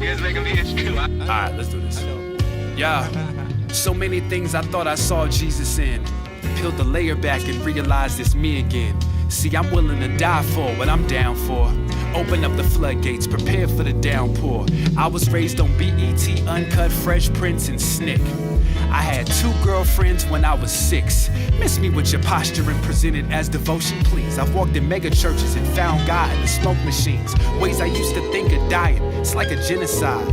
Alright, let's do this. Yeah, so many things I thought I saw Jesus in. Peeled the layer back and realized it's me again. See, I'm willing to die for what I'm down for. Open up the floodgates, prepare for the downpour. I was raised on BET, Uncut, Fresh Prince, and Snick. I had 2 girlfriends when I was 6. Miss me with your posture and present it as devotion, please. I've walked in mega churches and found God in the smoke machines. Ways I used to think of dying, it's like a genocide.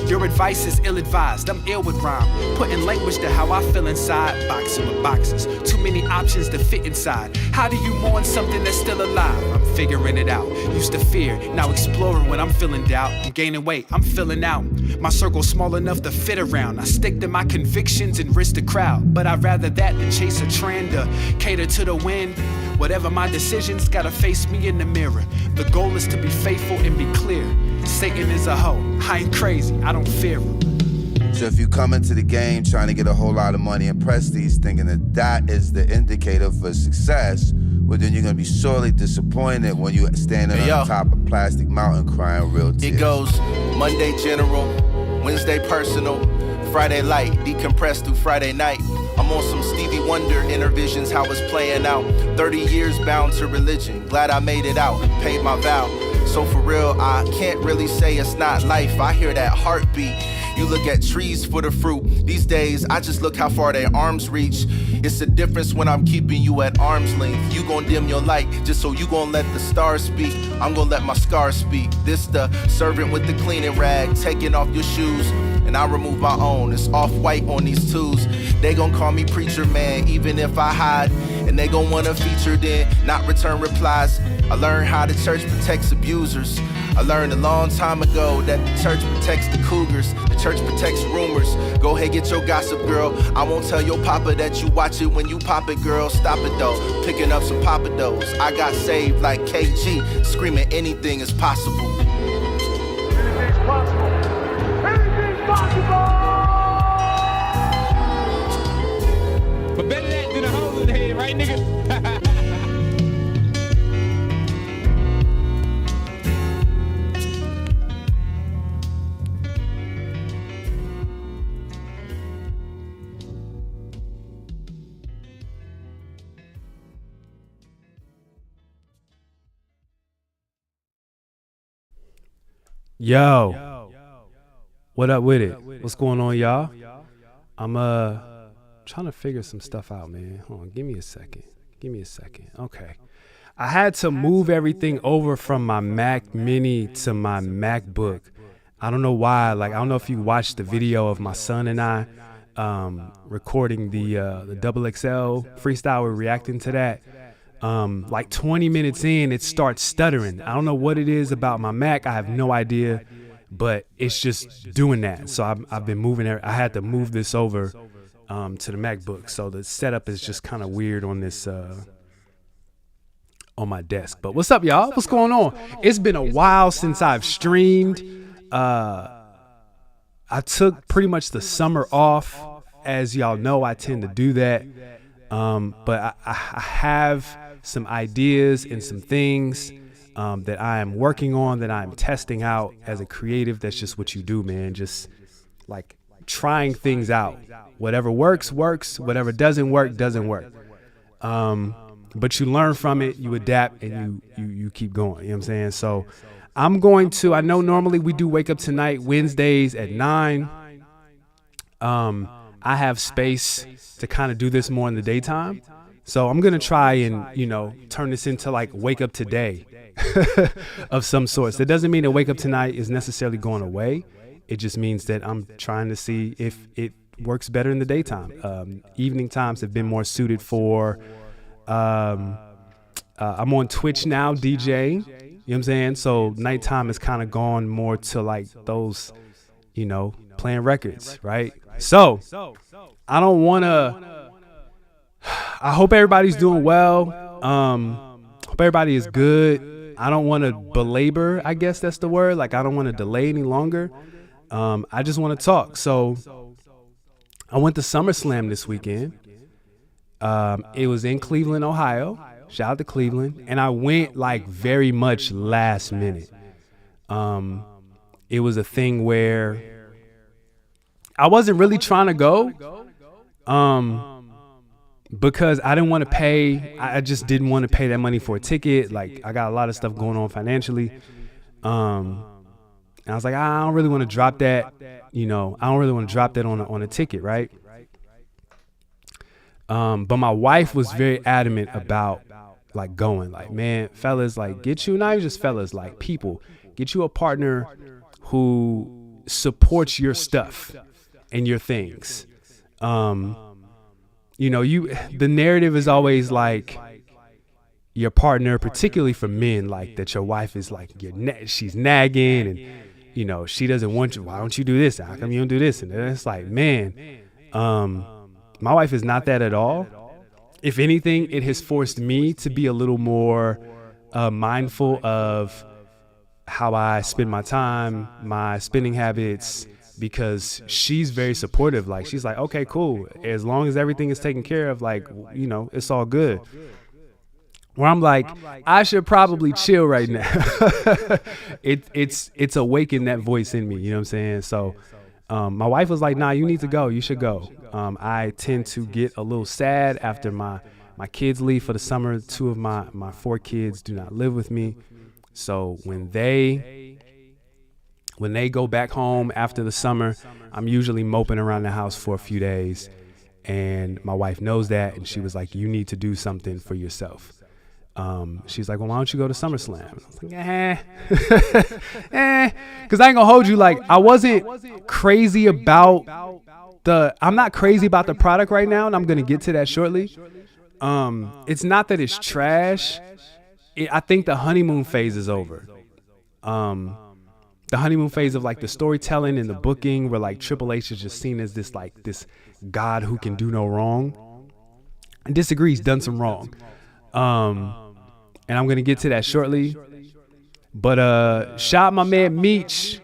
Your advice is ill-advised, I'm ill with rhyme. Putting language to how I feel inside. Boxing with boxes, too many options to fit inside. How do you mourn something that's still alive? I'm figuring it out. Used to fear, now exploring when I'm feeling doubt. I'm gaining weight, I'm filling out. My circle's small enough to fit around. I stick to my convictions and risk the crowd. But I'd rather that than chase a trend or cater to the wind. Whatever my decisions, gotta face me in the mirror. The goal is to be faithful and be clear. Satan is a hoe, I ain't crazy, I don't fear him. So if you come into the game trying to get a whole lot of money and prestige, thinking that is the indicator for success, well then you're gonna be sorely disappointed when you're standing on top of Plastic Mountain crying real tears. It goes Monday general, Wednesday personal, Friday light, decompress through Friday night. I'm on some Stevie Wonder, inner visions, how it's playing out. 30 years bound to religion, glad I made it out, paid my vow. So for real, I can't really say it's not life. I hear that heartbeat. You look at trees for the fruit. These days, I just look how far their arms reach. It's the difference when I'm keeping you at arm's length. You gon' dim your light just so you gon' let the stars speak. I'm gon' let my scars speak. This the servant with the cleaning rag, taking off your shoes. And I remove my own, it's off-white on these twos. They gon' call me preacher man, even if I hide. And they gon' wanna feature then, not return replies. I learned how the church protects abusers. I learned a long time ago that the church protects the cougars. The church protects rumors. Go ahead, get your gossip, girl. I won't tell your papa that you watch it when you pop it, girl. Stop it though, picking up some papados. I got saved like KG, screaming anything is possible. Anything's possible. Anything's possible! But better that than a hole in the head, right, nigga? Yo, what up with it? What's going on, y'all? I'm trying to figure some stuff out, man. Hold on, give me a second. Okay. I had to move everything over from my Mac Mini to my MacBook. I don't know why. Like, I don't know if you watched the video of my son and I recording the XXL freestyle. We're reacting to that. Like 20 minutes in, it starts stuttering. I don't know what it is about my Mac. I have no idea, but it's just doing that. So I've been moving it. I had to move this over to the MacBook. So the setup is just kind of weird on this on my desk. But what's up, y'all? What's going on? It's been a while since I've streamed. I took pretty much the summer off. As y'all know, I tend to do that. But I have some ideas and some things that I am working on, that I'm testing out as a creative. That's just what you do, man. Just like trying things out. Whatever works, works. Whatever doesn't work, doesn't work. But you learn from it, you adapt, and you keep going. You know what I'm saying? So I'm going to, I know normally we do Wake Up Tonight Wednesdays at 9. I have space to kind of do this more in the daytime. So I'm going to try and, turn this into like Wake Up Today of some sorts. That doesn't mean that Wake Up Tonight is necessarily going away. It just means that I'm trying to see if it works better in the daytime. Evening times have been more suited for, I'm on Twitch now, DJing, you know what I'm saying? So nighttime has kind of gone more to like those, playing records, right? So I don't want to, I hope everybody's doing well. Hope everybody is good. I don't want to belabor, I guess that's the word. Like, I don't want to delay any longer. I just want to talk. So I went to Summerslam this weekend. It was in Cleveland, Ohio. Shout out to Cleveland. And I went like very much last minute. it was a thing where I wasn't really trying to go, because I didn't want to pay. I just didn't want to pay that money for a ticket. Like, I got a lot of stuff going on financially. And I was like, I don't really want to drop that. I don't really want to drop that on a ticket, right? But my wife was very adamant about like going. Like, man, fellas, like, get you, not even just fellas, like people, get you a partner who supports your stuff and your things. The narrative is always like your partner, particularly for men, like that your wife is like she's nagging and she doesn't want you. Why don't you do this? How come you don't do this? And then it's like, man, my wife is not that at all. If anything, it has forced me to be a little more mindful of how I spend my time, my spending habits, because she's very supportive. Like, she's like, okay, cool. As long as everything is taken care of, like, it's all good. Where I'm like, I should probably chill right now. It's awakened that voice in me. You know what I'm saying? So my wife was like, nah, you need to go. You should go. I tend to get a little sad after my kids leave for the summer. 2 of my 4 kids do not live with me. So when they go back home after the summer, I'm usually moping around the house for a few days. And my wife knows that. And she was like, you need to do something for yourself. She's like, well, why don't you go to SummerSlam? I was like, because I ain't gonna hold you. Like, I wasn't crazy about I'm not crazy about the product right now. And I'm going to get to that shortly. It's not that it's trash. I think the honeymoon phase is over. The honeymoon phase of like the storytelling and the booking, where like Triple H is just seen as this God who can do no wrong. I disagree. He's done some wrong. And I'm going to get to that shortly. But shout out my man Meech.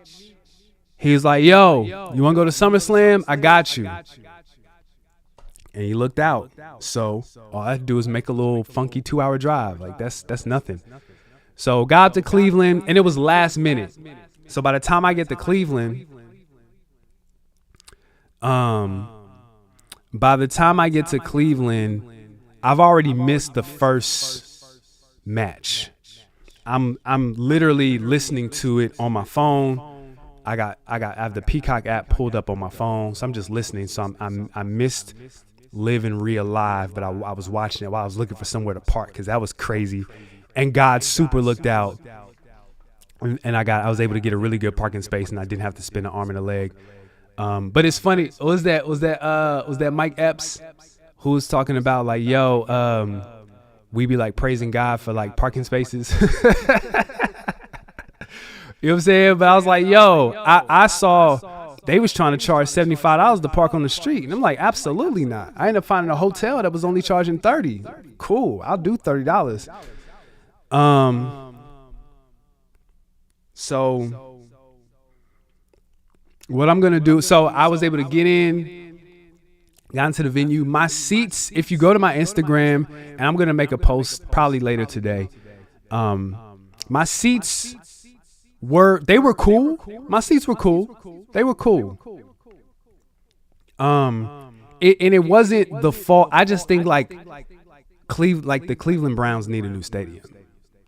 He was like, yo, you want to go to SummerSlam? I got you. And he looked out. So all I had to do is make a little funky 2-hour drive. Like, that's nothing. So got up to Cleveland, and it was last minute. So by the time I get to Cleveland, I've already missed the first match. I'm literally listening to it on my phone. I have the Peacock app pulled up on my phone, so I'm just listening. So I missed Liv and Rhea live, but I was watching it while I was looking for somewhere to park, because that was crazy. And God super looked out, and I was able to get a really good parking space, and I didn't have to spend an arm and a leg. But it's funny. Was that Mike Epps who was talking about like, yo, we be like praising God for like parking spaces. You know what I'm saying? But I was like, yo, I saw they was trying to charge $75 to park on the street. And I'm like, absolutely not. I ended up finding a hotel that was only charging $30. Cool. I'll do $30. So what I'm going to do, so I was able to get in, got into the venue. My seats, if you go to my Instagram, and I'm going to make a post probably later today, my seats were cool. My seats were cool. They were cool. It wasn't the fault. I just think like the Cleveland Browns need a new stadium.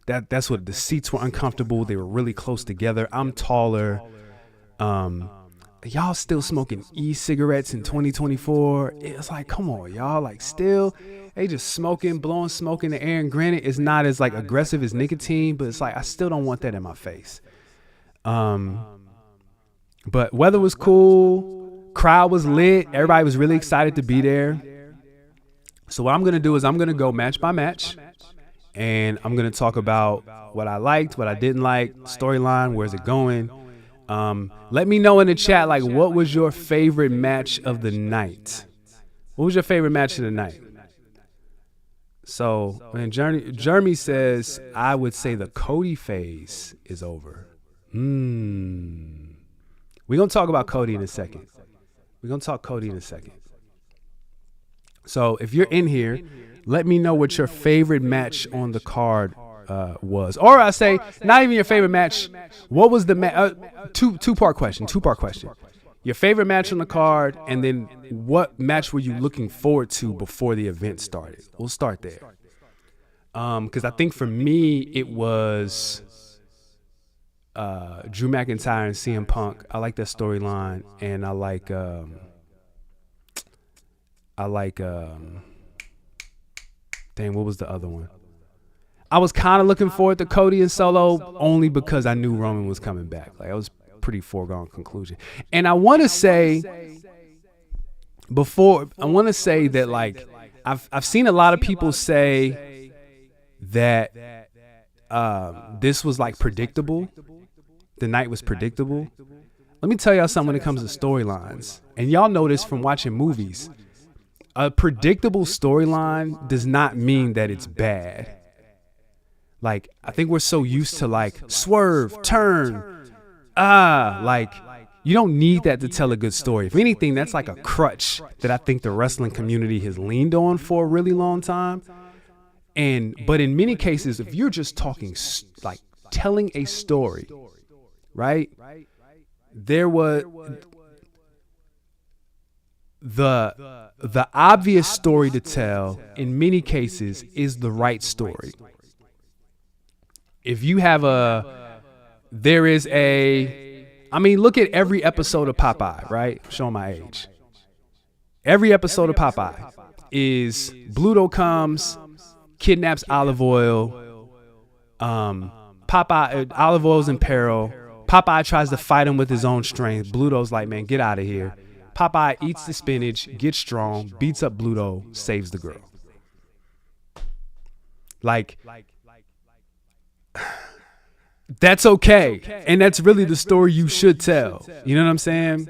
That's what the seats were uncomfortable. They were really close together. I'm taller. Y'all still smoking e-cigarettes in 2024. It's like, come on, y'all. Like, still, they just smoking, blowing smoke in the air. And granted, it's not as like aggressive as nicotine, but it's like, I still don't want that in my face. But weather was cool. Crowd was lit. Everybody was really excited to be there. So what I'm going to do is I'm going to go match by match, and I'm going to talk about what I liked, what I didn't like, storyline, where's it going. Let me know in the chat, like, what was your favorite match of the night? What was your favorite match of the night? So, man, Jeremy says, I would say the Cody phase is over. We're going to talk about Cody in a second. So if you're in here, let me know what your favorite match on the card was. Or I say, not even your favorite match. What was the two-part question? Your favorite match on the card, and then what match were you looking forward to before the event started? We'll start there. Because I think for me, it was Drew McIntyre and CM Punk. I like that storyline, and I like dang, what was the other one? I was kind of looking forward to Cody and Solo only because I knew Roman was coming back. Like, I was pretty foregone conclusion. And I want to say that, like, I've seen a lot of people say that this was like predictable. The night was predictable. Let me tell y'all something when it comes to storylines. And y'all know this from watching movies. A predictable storyline does not mean that it's bad. Like, I think we're so used to, like, swerve, turn, like, you don't need that to tell a good story. If anything, that's like a crutch that I think the wrestling community has leaned on for a really long time. But in many cases, if you're just talking, like, telling a story, right? There was the obvious story to tell in many cases is the right story. If you have look at every episode of Popeye, right? Showing my age. Every episode of Popeye is Bluto comes, kidnaps Olive Oil. Popeye, Olive Oil's in peril. Popeye tries to fight him with his own strength. Bluto's like, man, get out of here. Popeye eats the spinach, gets strong, beats up Bluto, saves the girl. Like, that's okay. And that's really the story you should tell. You know what I'm saying?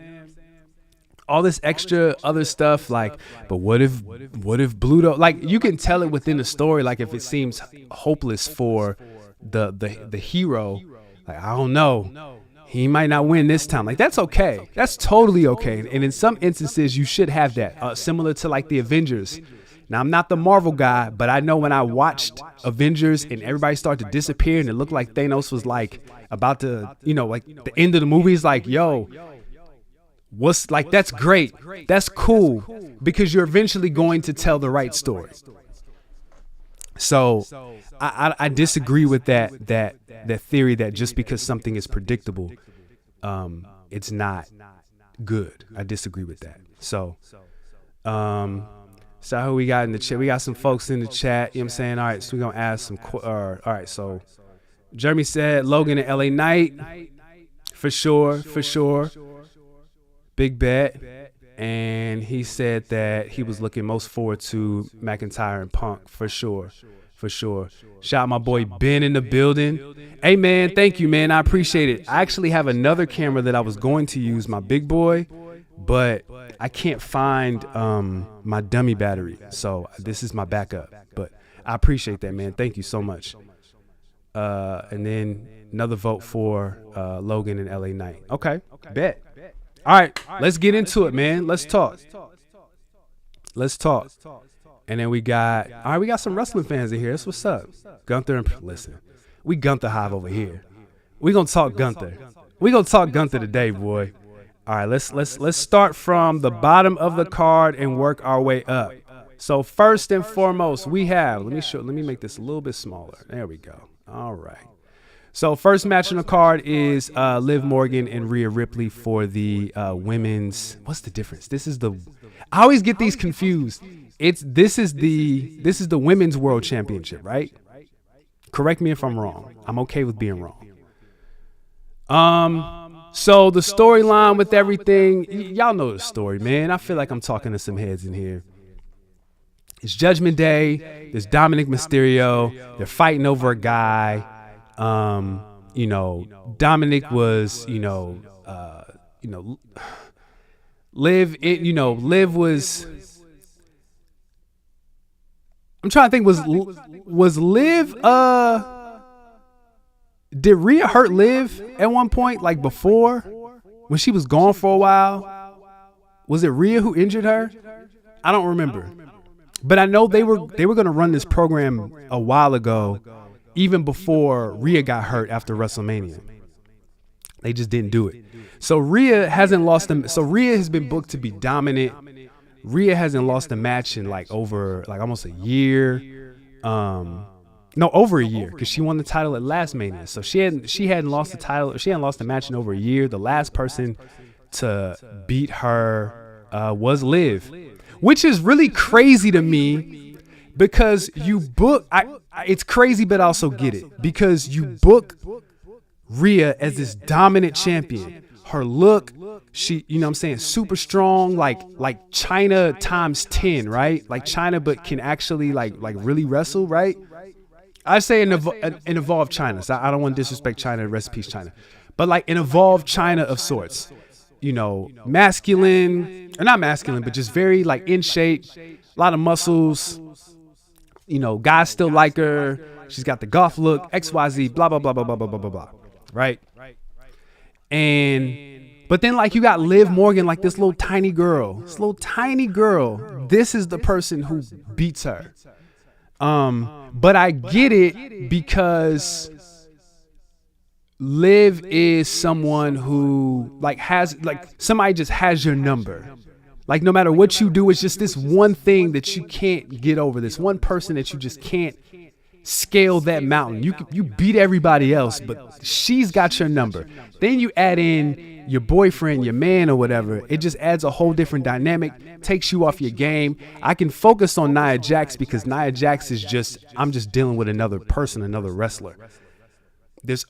All this extra other stuff, like, but what if Bluto, like, you can tell it within the story, like, if it seems hopeless for the hero, like, I don't know, he might not win this time. Like, that's okay. That's totally okay. And in some instances, you should have that. Similar to, like, the Avengers. Now, I'm not the Marvel guy, but I know when I watched Avengers and everybody started to disappear and it looked like Thanos was, like, about to, like, the end of the movie is like, yo, what's, like, that's great. That's cool, because you're eventually going to tell the right story. So I disagree with that theory that just because something is predictable, it's not good. I disagree with that. So who we got in the chat? We got some folks in the chat. You know what I'm saying? All right, so we're going to ask some. All right, so Jeremy said Logan and LA Knight. For sure. Big bet. And he said that he was looking most forward to McIntyre and Punk. For sure. Shout out my boy Ben in the building. Hey, man, thank you, man. I appreciate it. I actually have another camera that I was going to use, my big boy, but I can't find my dummy battery. So this is my backup. But I appreciate that, man. Thank you so much. And then another vote for Logan and LA Knight. Okay, bet. All right, let's get into it, man. Let's talk. And then we got some wrestling fans in here. That's what's up. Gunther, listen, we Gunther hive over here. We gonna talk Gunther. We gonna talk Gunther today, boy. All right, let's start from the bottom of the card and work our way up. So first and foremost, we have. Let me make this a little bit smaller. There we go. All right. So first match on the card is Liv Morgan and Rhea Ripley for the women's. What's the difference? I always get these confused. This is the women's world championship, right? Correct me if I'm wrong. I'm okay with being wrong. So the storyline with everything, y'all know the story, man. I feel like I'm talking to some heads in here. It's Judgment Day. There's Dominic Mysterio. They're fighting over a guy. Dominic was, Liv was. I'm trying to think. Was Liv? Did Rhea hurt Liv at one point, like before, when she was gone for a while? Was it Rhea who injured her? I don't remember. But I know they were going to run this program a while ago, even before Rhea got hurt after WrestleMania. They just didn't do it. So Rhea hasn't lost them. So Rhea has been booked to be dominant. Rhea hasn't lost a match in like over like almost a year. No, over a year, because she won the title at last Mania. So she hadn't lost the title. She hadn't lost a match in over a year. The last person to beat her was Liv, which is really crazy to me because you book. It's crazy, but I also get it because you book Rhea as this dominant champion. Her look, she, you know what I'm saying, super strong, like China times 10, right? Like China, but can actually like really wrestle, right? I say an evolved China. So I don't want to disrespect China, rest in peace China. But like an evolved China of sorts. You know, masculine, or not masculine, but just very like in shape, a lot of muscles. You know, guys still like her. She's got the goth look, XYZ, blah, blah, blah, blah, blah, blah, blah, blah, blah. Right? But then like you got Liv Morgan, like this little tiny girl. This little tiny girl. This is the person who beats her. But I get it because Liv is someone who like has like somebody just has your number. Like no matter what you do, it's just this one thing that you can't get over. This one person that you just can't scale that mountain. You beat everybody else, but she's got your number. Then you add in your boyfriend, your man or whatever. It just adds a whole different dynamic, takes you off your game. I can focus on Nia Jax because Nia Jax is just, I'm just dealing with another person, another wrestler. There's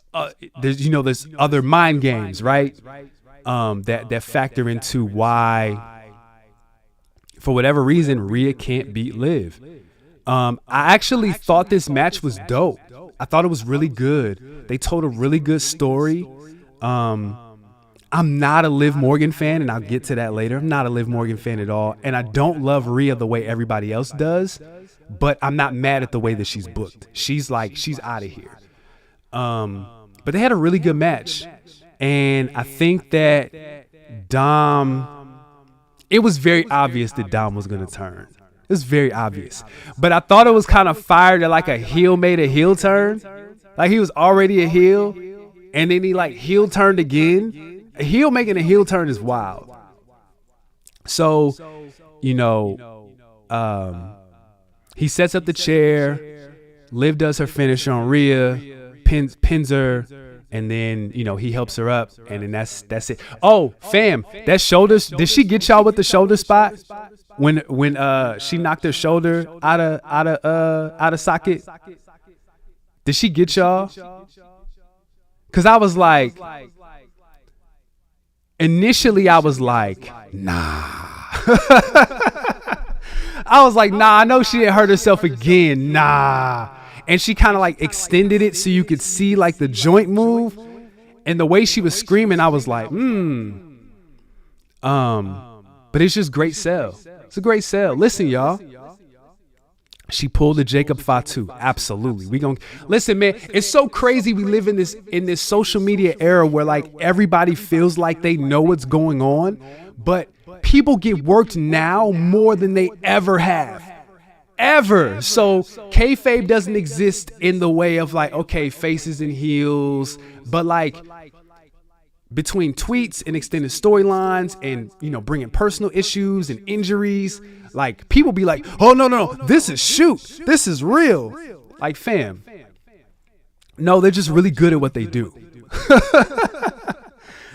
other mind games, right? That factor into why, for whatever reason, Rhea can't beat Liv. I actually thought this match was dope. I thought it was really good. They told a really good story. I'm not a Liv Morgan fan, and I'll get to that later. I'm not a Liv Morgan fan at all, and I don't love Rhea the way everybody else does, but I'm not mad at the way that she's booked. She's out of here. But they had a really good match, and I think that it was very obvious that Dom was going to turn. It was very obvious. But I thought it was kind of fire that like a heel made a heel turn. Like he was already a heel, and then he like heel turned again. A heel making a heel turn is wild. So, you know, he sets up the chair. Liv does her finish on Rhea, pins her, and then, you know, he helps her up, and then that's it. Oh, fam, that shoulders, did she get y'all with the shoulder spot? When she knocked her shoulder out of socket? Did she get y'all? Cause I was like, initially I was like, nah. I was like, nah, I know she didn't hurt herself again. Nah. And she kind of like extended it so you could see like the joint move. And the way she was screaming, I was like, but it's just great sell. It's a great sell. Listen, y'all. She pulled the Jacob Fatu. Absolutely. We gonna listen, man. It's so crazy. We live in this social media era where like everybody feels like they know what's going on, but people get worked now more than they ever have. Ever. So kayfabe doesn't exist in the way of like, okay, faces and heels, but like between tweets and extended storylines and, you know, bringing personal issues and injuries, like people be like, oh no, this is shoot, this is real. Like, fam, no, they're just really good at what they do.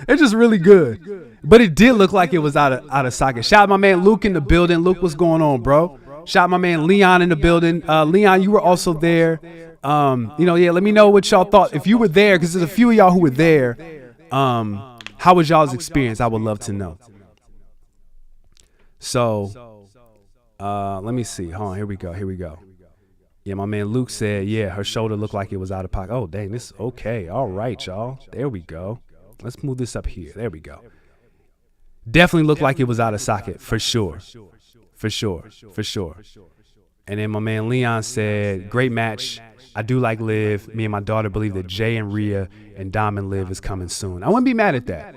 They're just really good. But it did look like it was out of socket. Shout out my man Luke in the building. Luke, what's going on, bro? Shout out my man Leon in the building. Leon, you were also there. Let me know what y'all thought. If you were there, because there's a few of y'all who were there, how was y'all's experience? I would love to know. So, let me see. Hold on, here we go. Yeah, my man Luke said, yeah, her shoulder looked like it was out of pocket. Oh, dang, this, okay. All right, y'all. There we go. Let's move this up here. There we go. Definitely looked like it was out of socket, for sure. For sure. And then my man Leon said, great match. I do like Liv. Me and my daughter believe that Jay and Rhea and Dom and Liv is coming soon. I wouldn't be mad at that.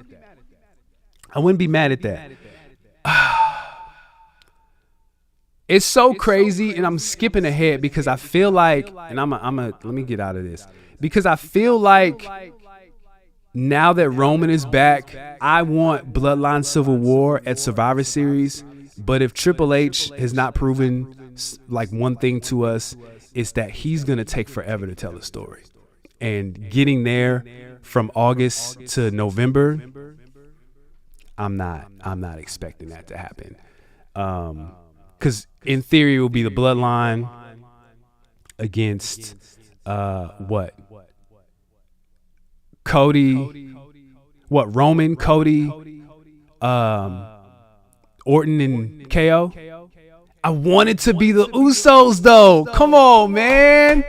It's so crazy, and I'm skipping ahead because I feel like, and let me get out of this, because I feel like now that Roman is back, I want Bloodline Civil War at Survivor Series. But if Triple H has not proven like one thing to us, it's that he's gonna take forever to tell the story. And getting there from August to November, I'm not expecting that to happen. Because in theory, it will be the Bloodline against Roman, Cody, Orton, and KO. I want it to be the Usos, though. Come on, man.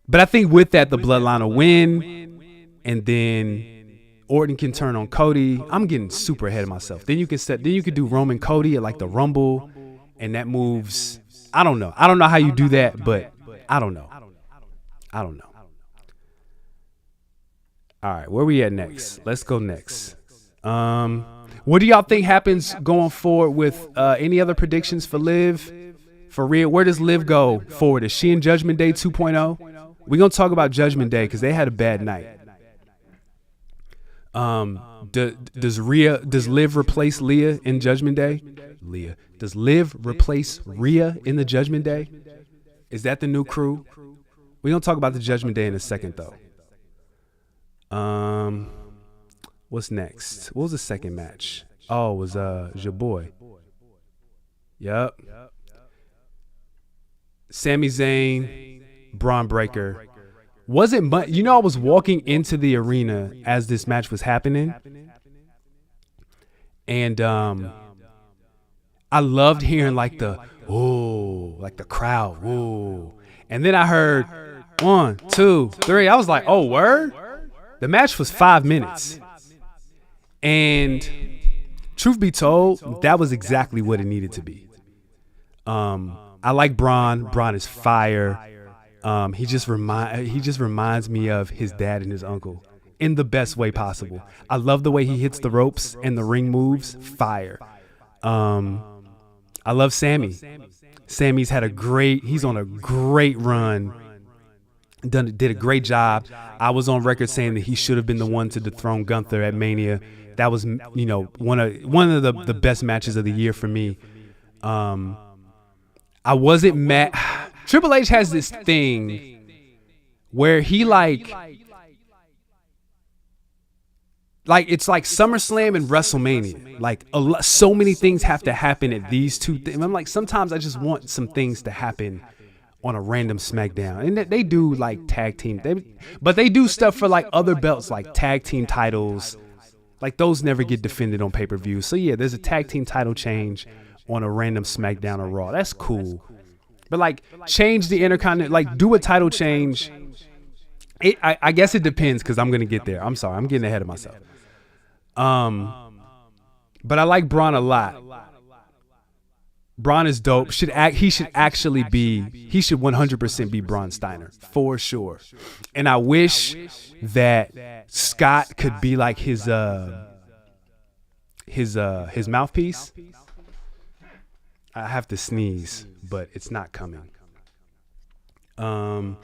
But I think with that, the Bloodline will win, and then Orton can turn on Cody. I'm getting super ahead of myself. Then you could do Roman Cody at like the Rumble, and that moves. I don't know how you do that, but I don't know. All right, where we at next? Let's go next. What do y'all think happens going forward with any other predictions for Liv, for Rhea? Where does Liv go forward? Is she in Judgment Day 2.0? We're going to talk about Judgment Day because they had a bad night. Does Liv replace Leah in Judgment Day? Does Liv replace Rhea in the Judgment Day? Is that the new crew? We're going to talk about the Judgment Day in a second, though. What's next? What was the second match? Oh, it was your boy. Yep. Sami Zayn, Braun Breaker. Wasn't much. You know, I was walking into the arena as this match was happening, and I loved hearing like the crowd, ooh. And then I heard 1, 2, 3. I was like, oh, word? The match was 5 minutes. And truth be told, that was exactly what it needed to be. I like Braun. Braun is fire. He just reminds me of his dad and his uncle in the best way possible. I love the way he hits the ropes and the ring moves. Fire. I love Sammy. Sammy's he's on a great run. Did a great job. I was on record saying that he should have been the one to dethrone Gunther at Mania. That was, one of the best matches of the year for me. I wasn't mad. Triple H has this thing where he it's like SummerSlam and WrestleMania. Like so many things have to happen at these two things. I'm like, sometimes I just want some things to happen on a random SmackDown, and they do like tag team. But they do stuff for like other belts, like tag team titles. Like those never get defended on pay-per-view. So yeah, there's a tag team title change on a random SmackDown or Raw. That's cool. But like change the Intercontinental, like do a title change. I guess it depends because I'm gonna get there. I'm sorry, I'm getting ahead of myself. But I like Braun a lot. Braun is dope. He should 100% be Braun Steiner for sure. And I wish that Scott could be like his mouthpiece. I have to sneeze, but it's not coming. Hold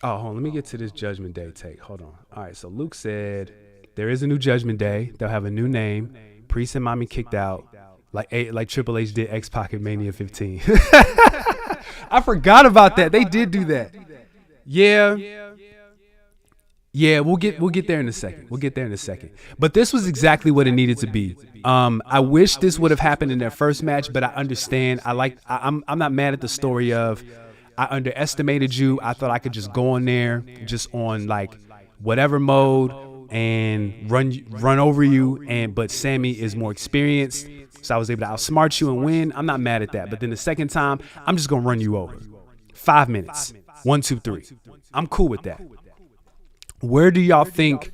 on, let me get to this Judgment Day take. Hold on. All right, so Luke said there is a new Judgment Day. They'll have a new name. Priest and Mommy kicked out. Like Triple H did X-Pac at Mania 15. I forgot about that. They did do that. Yeah, we'll get there in a second. But this was exactly what it needed to be. I wish this would have happened in their first match, but I understand. I'm not mad at the story of I underestimated you. I thought I could just go in there just on like whatever mode and run over you, but Sammy is more experienced. So I was able to outsmart you and win. I'm not mad at that. But then the second time, I'm just going to run you over. 5 minutes. 1, 2, 3. I'm cool with that. Where do y'all think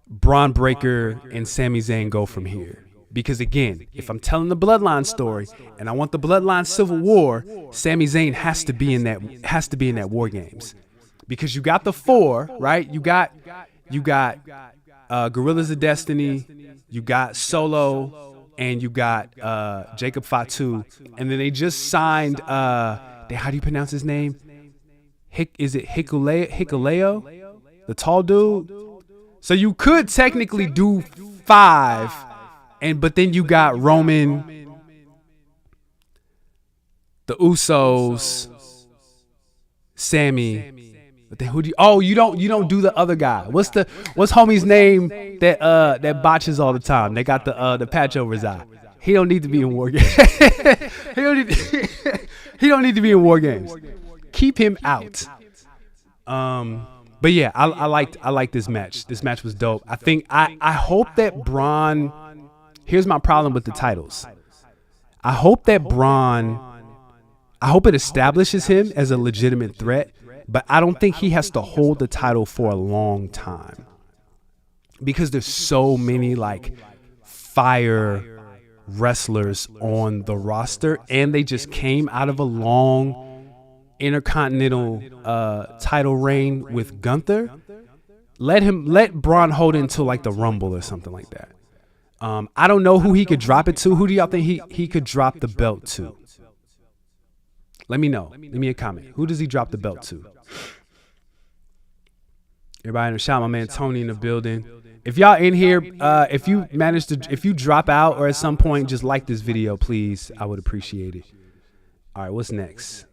Braun Breaker and Sami Zayn go from here? Because again, if I'm telling the Bloodline story and I want the Bloodline Civil War, Sami Zayn has to be in that War Games. Because you got the 4, right? You got Guerrillas of Destiny, you got Solo, and you got Jacob Fatu, and then they just signed how do you pronounce his name? Is it Hikuleo? The tall dude? So you could technically do 5, but then you got Roman, the Usos, Sammy. But then who do you don't do the other guy. What's homie's name that botches all the time? They got the patch over his eye. He don't need to be in War Games. he don't need to be in War Games. Keep him out. But yeah, I liked this match. This match was dope. I hope that Braun. Here's my problem with the titles. I hope it establishes him as a legitimate threat, but I don't think he has to hold the title for a long time because there's so many like fire wrestlers on the roster, and they just came out of a long Intercontinental title reign with Gunther. Let Braun hold it until like the Rumble or something like that. I don't know who he could drop it to. Who do y'all think he could drop the belt to? Let me know. Leave me a comment. Who does he drop the belt to? Everybody in the shop, my man Tony in the building. If y'all in here, if you drop out or at some point, just like this video, please. I would appreciate it. All right, what's next?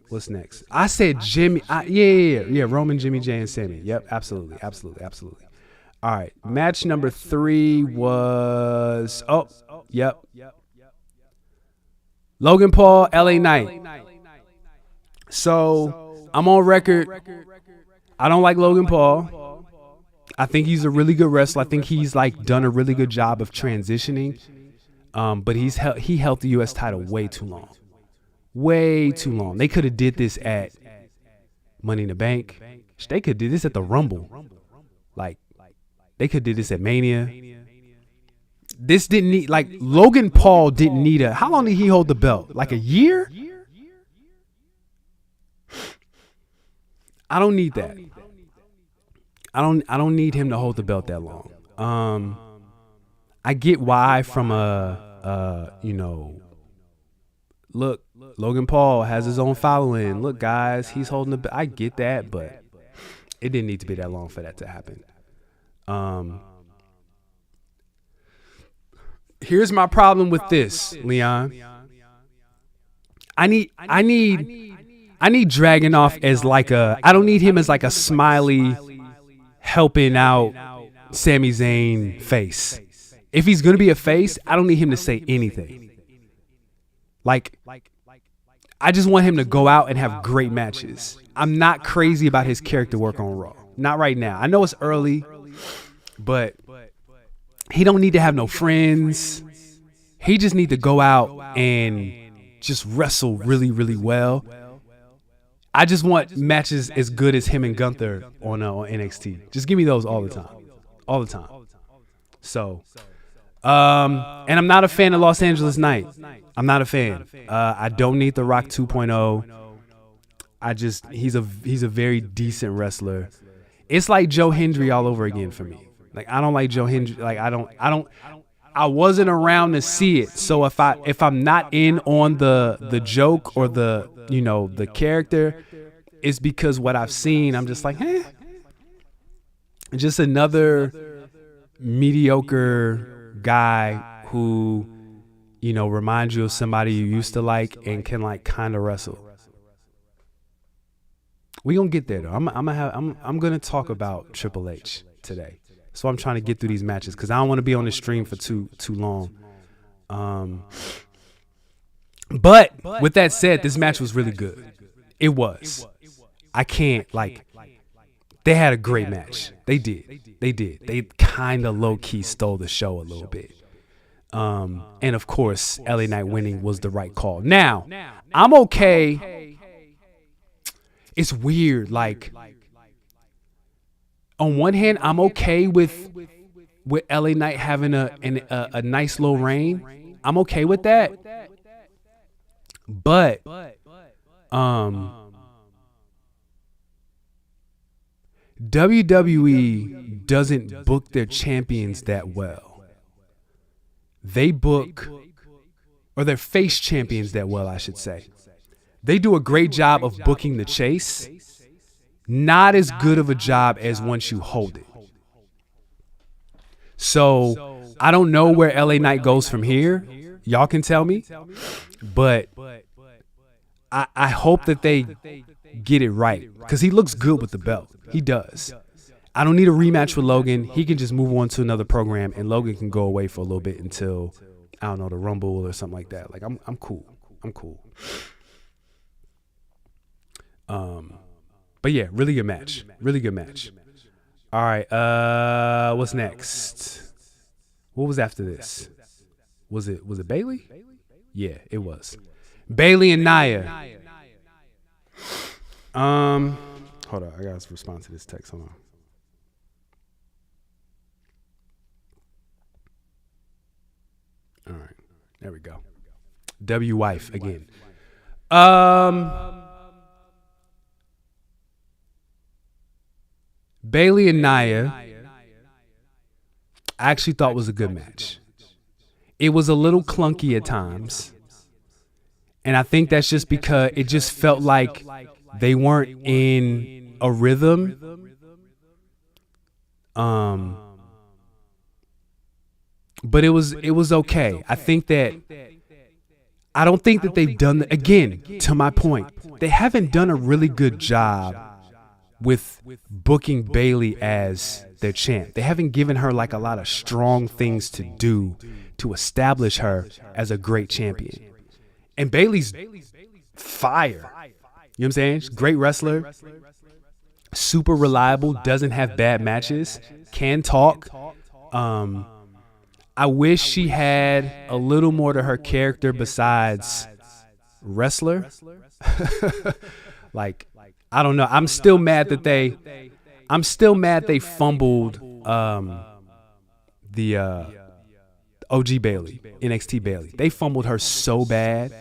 I said Jimmy. Yeah. Roman, Jimmy J, and Sammy. Yep, absolutely. All right, match number 3 was Logan Paul, LA Knight. So I'm on record. I don't like Logan Paul. I think he's a really good wrestler. I think he's like done a really good job of transitioning. But he held the U.S. title way too long. Way too long. They could have did this at Money in the Bank. They could do this at the Rumble. Like, they could do this at Mania. This didn't need, like, Logan Paul didn't need how long did he hold the belt? Like a year? I don't need that. I don't need him to hold the belt that long. I get why from look, Logan Paul has his own following. Look, guys, he's holding the belt. I get that, but it didn't need to be that long for that to happen. Here's my problem with this, Leon. I need Dragunov as like I don't need him as like a smiley helping out Sami Zayn face. If he's going to be a face, I don't need him to say anything. Like, I just want him to go out and have great matches. I'm not crazy about his character work on Raw. Not right now. I know it's early, but he don't need to have no friends. He just need to go out and just wrestle really, really well. I just want matches as good as him and Gunther on NXT. Just give me those all the time. So, and I'm not a fan of Los Angeles Knight. I'm not a fan. I don't need The Rock 2.0. He's a very decent wrestler. It's like Joe Hendry all over again for me. Like, I don't like Joe Hendry. Like, I wasn't around to see it. So if I'm not in on the joke or the character, it's because what I've seen, I'm just like, just another mediocre guy who, reminds you of somebody you used to like and can like kind of wrestle. We gonna get there though. I'm gonna talk about Triple H today. So I'm trying to get through these matches because I don't want to be on the stream for too long. But with that said, this match was really good. It was. I can't they had a great match. They did. They kind of low key stole the show a little bit. And of course, LA Knight winning was the right call. Now, I'm okay. It's weird. Like, on one hand, I'm okay with LA Knight having a nice low reign. I'm okay with that. But WWE doesn't book their champions that well. They book or they're face champions that well, I should say. They do a great job of booking the chase. Not as good of a job as once you hold it. So I don't know where LA Knight goes from here. Y'all can tell me. But I hope that they get it right. Because he looks good with the belt. He does. I don't need a rematch with Logan. He can just move on to another program, and Logan can go away for a little bit until, I don't know, the Rumble or something like that. Like, I'm cool. I'm cool. But yeah, really good match. Really good match. All right, what's next? What was after this? Was it Bayley? Yeah, it was. Bayley and Nia. Hold on, I gotta respond to this text. Hold on. All right, there we go. W wife again. Bayley and Nia, I actually thought was a good match. It was a little clunky at times. And I think that's just because it just felt like they weren't in a rhythm. But it was okay. I don't think that they've done, again, to my point, they haven't done a really good job with booking Bayley as their champ. They haven't given her like a lot of strong things to do to establish her as a great champion. And Bayley's fire. You know what I'm saying? She's a great wrestler. Super reliable. Doesn't have bad matches. Can talk. I wish she had a little more to her character besides wrestler. Like, I don't know. I'm still mad they fumbled the OG Bayley, NXT Bayley. They fumbled her so bad.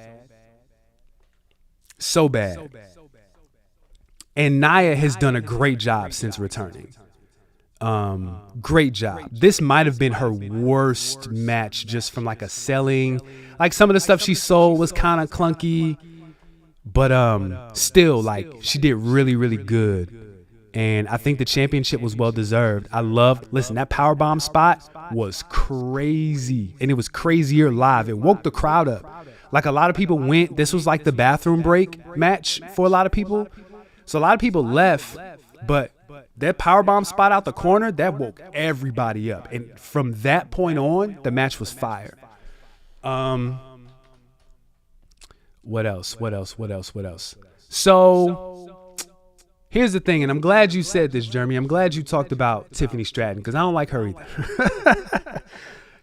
So bad. And Nia has done a great job since returning. Great job. This might have been her worst match just from like a selling. Like some of the stuff she sold was kind of clunky. But still, like, she did really, really good. And I think the championship was well deserved. Listen, that powerbomb spot was crazy. And it was crazier live. It woke the crowd up. Like, a lot of people went. This was like the bathroom break match for a lot of people. So a lot of people left. But that powerbomb spot out the corner, that woke everybody up. And from that point on, the match was fire. What else? So, here's the thing, and I'm glad you said this, Jeremy. I'm glad you talked about Tiffany Stratton, because I don't like her either.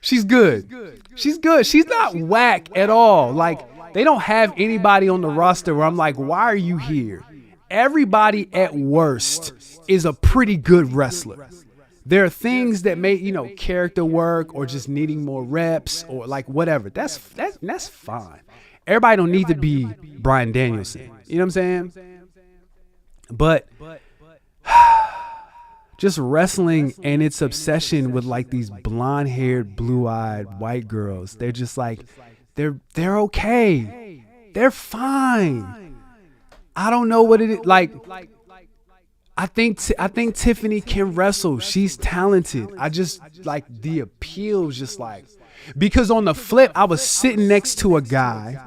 She's good. She's not whack at all. Like, they don't have anybody on the roster where I'm like, why are you here? Everybody at worst is a pretty good wrestler. There are things that make, character work or just needing more reps or like whatever. That's fine. Everybody don't need to be Bryan Danielson. You know what I'm saying? But just wrestling and its obsession with like these blonde-haired, blue-eyed white girls. They're just like, they're okay. They're fine. I don't know what it is. Like, I think Tiffany can wrestle. She's talented. I just like the appeal is just like, because on the flip, I was sitting next to a guy.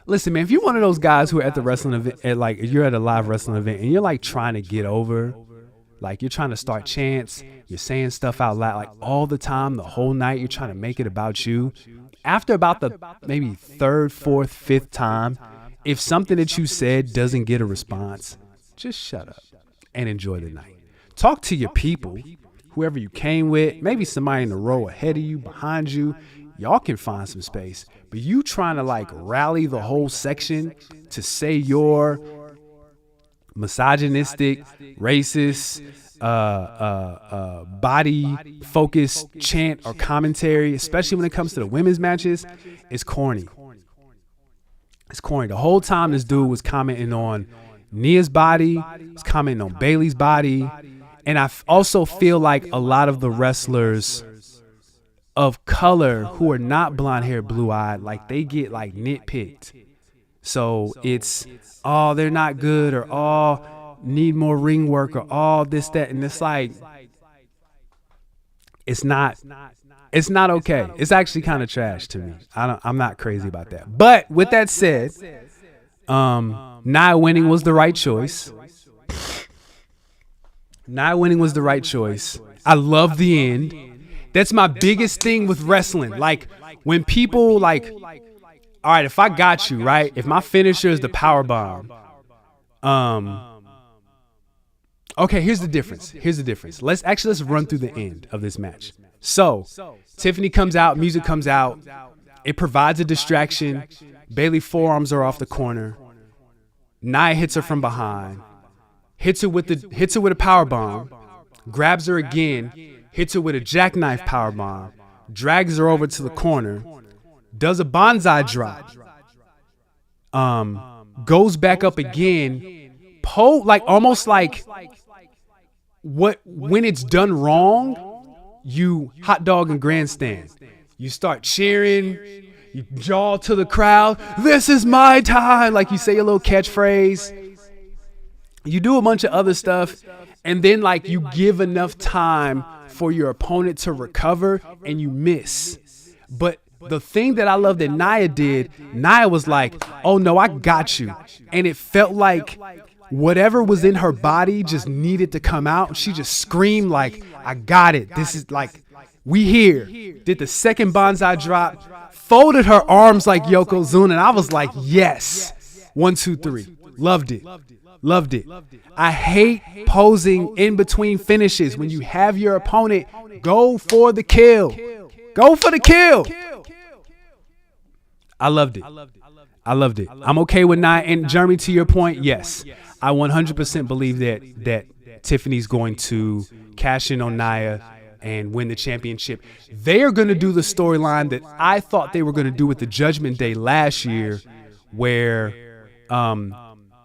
Listen, man, if you're one of those guys who are at the wrestling event, you're at a live wrestling event and you're like trying to get over, like you're trying to start chants, you're saying stuff out loud, like all the time, the whole night, you're trying to make it about you. After about the maybe third, fourth, fifth time, if something that you said doesn't get a response, just shut up and enjoy the night. Talk to your people, whoever you came with, maybe somebody in the row ahead of you, behind you. Y'all can find some space. But you trying to like rally the whole section to say your misogynistic, racist, body-focused chant or commentary, especially when it comes to the women's matches, is corny. It's corny. The whole time this dude was commenting on Nia's body, was commenting on Bayley's body, and I also feel like a lot of the wrestlers of color who are not blonde hair, blue eyed, like they get like nitpicked. So it's, oh, they're not good, or oh, need more ring work, or all this, that. And it's like, it's not okay. It's actually kind of trash to me. I'm not crazy about that. But with that said, Nia winning was the right choice. Nia winning was the right choice. I love the end. That's my biggest thing with wrestling. Like, when people like, all right, if I got you, right? If my finisher is the power bomb, okay, here's the difference. Let's run through the end of this match. So, Tiffany comes out, music comes out. It provides a distraction. Bayley forearms her off the corner. Nia hits her from behind. Hits her with a power bomb. Grabs her again. Hits her with a jackknife power bomb. Drags her over to the corner. Does a bonsai drop. Goes back up again. Almost like when it's done wrong, you hot dog and grandstand. You start cheering, you jaw to the crowd. This is my time. Like, you say your little catchphrase. You do a bunch of other stuff, and then like you give enough time for your opponent to recover, and you miss. But the thing that I love that Nia did, Nia was like, oh no, I got you. And it felt like whatever was in her body just needed to come out. She just screamed like, I got it. This is like, we here. Did the second bonsai drop, folded her arms like Yokozuna, and I was like, yes. 1, 2, 3. Loved it. I hate posing in between finishes. When you have your opponent, go for the kill. Go for the kill. I loved it. I'm okay with Nia. And Jeremy, to your point, yes, I 100% believe that Tiffany's going to cash in on Nia and win the championship. They are going to do the storyline that I thought they were going to do with the Judgment Day last year, where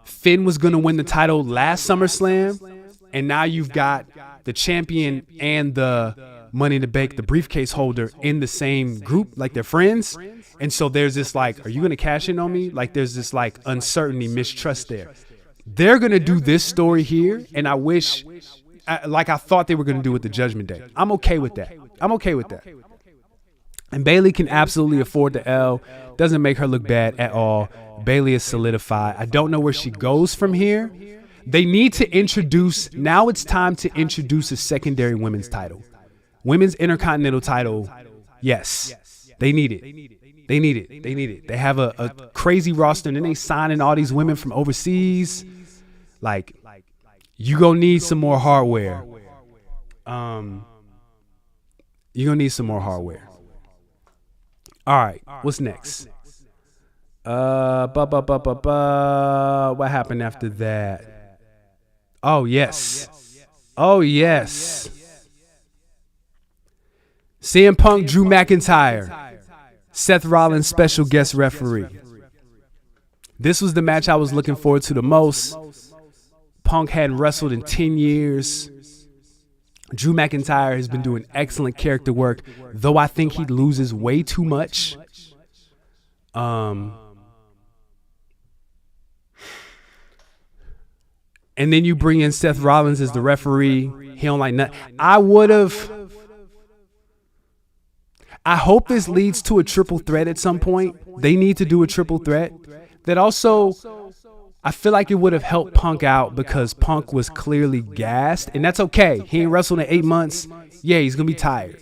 Finn was going to win the title last SummerSlam, and now you've got the champion and the Money in the Bank, the briefcase holder, in the same group, like they're friends. And so there's this like, are you going to cash in on me? Like, there's this like uncertainty, mistrust there. They're going to do this story here, and I wish, like I thought they were going to do with the Judgment Day. I'm okay with that. And Bayley can absolutely afford the L. Doesn't make her look bad at all. Bayley is solidified. I don't know where she goes from here. They need to introduce, now it's time to introduce a secondary women's title. Women's Intercontinental title, yes. They need it. They have a crazy roster, and then they signing all these women from overseas. Like, you gonna need some more hardware. You're gonna need some more hardware. All right, what's next? What happened after that? Oh yes. CM Punk, Drew McIntyre, Seth Rollins special guest referee. This was the match I was looking forward to the most. Punk hadn't wrestled in 10 years. Drew McIntyre has been doing excellent character work, though I think he loses way too much. And then you bring in Seth Rollins as the referee. He don't like nothing. I hope this leads to a triple threat at some point. They need to do a triple threat. That also, I feel like it would have helped Punk out, because Punk was clearly gassed, and that's okay. He ain't wrestled in 8 months. Yeah, he's gonna be tired.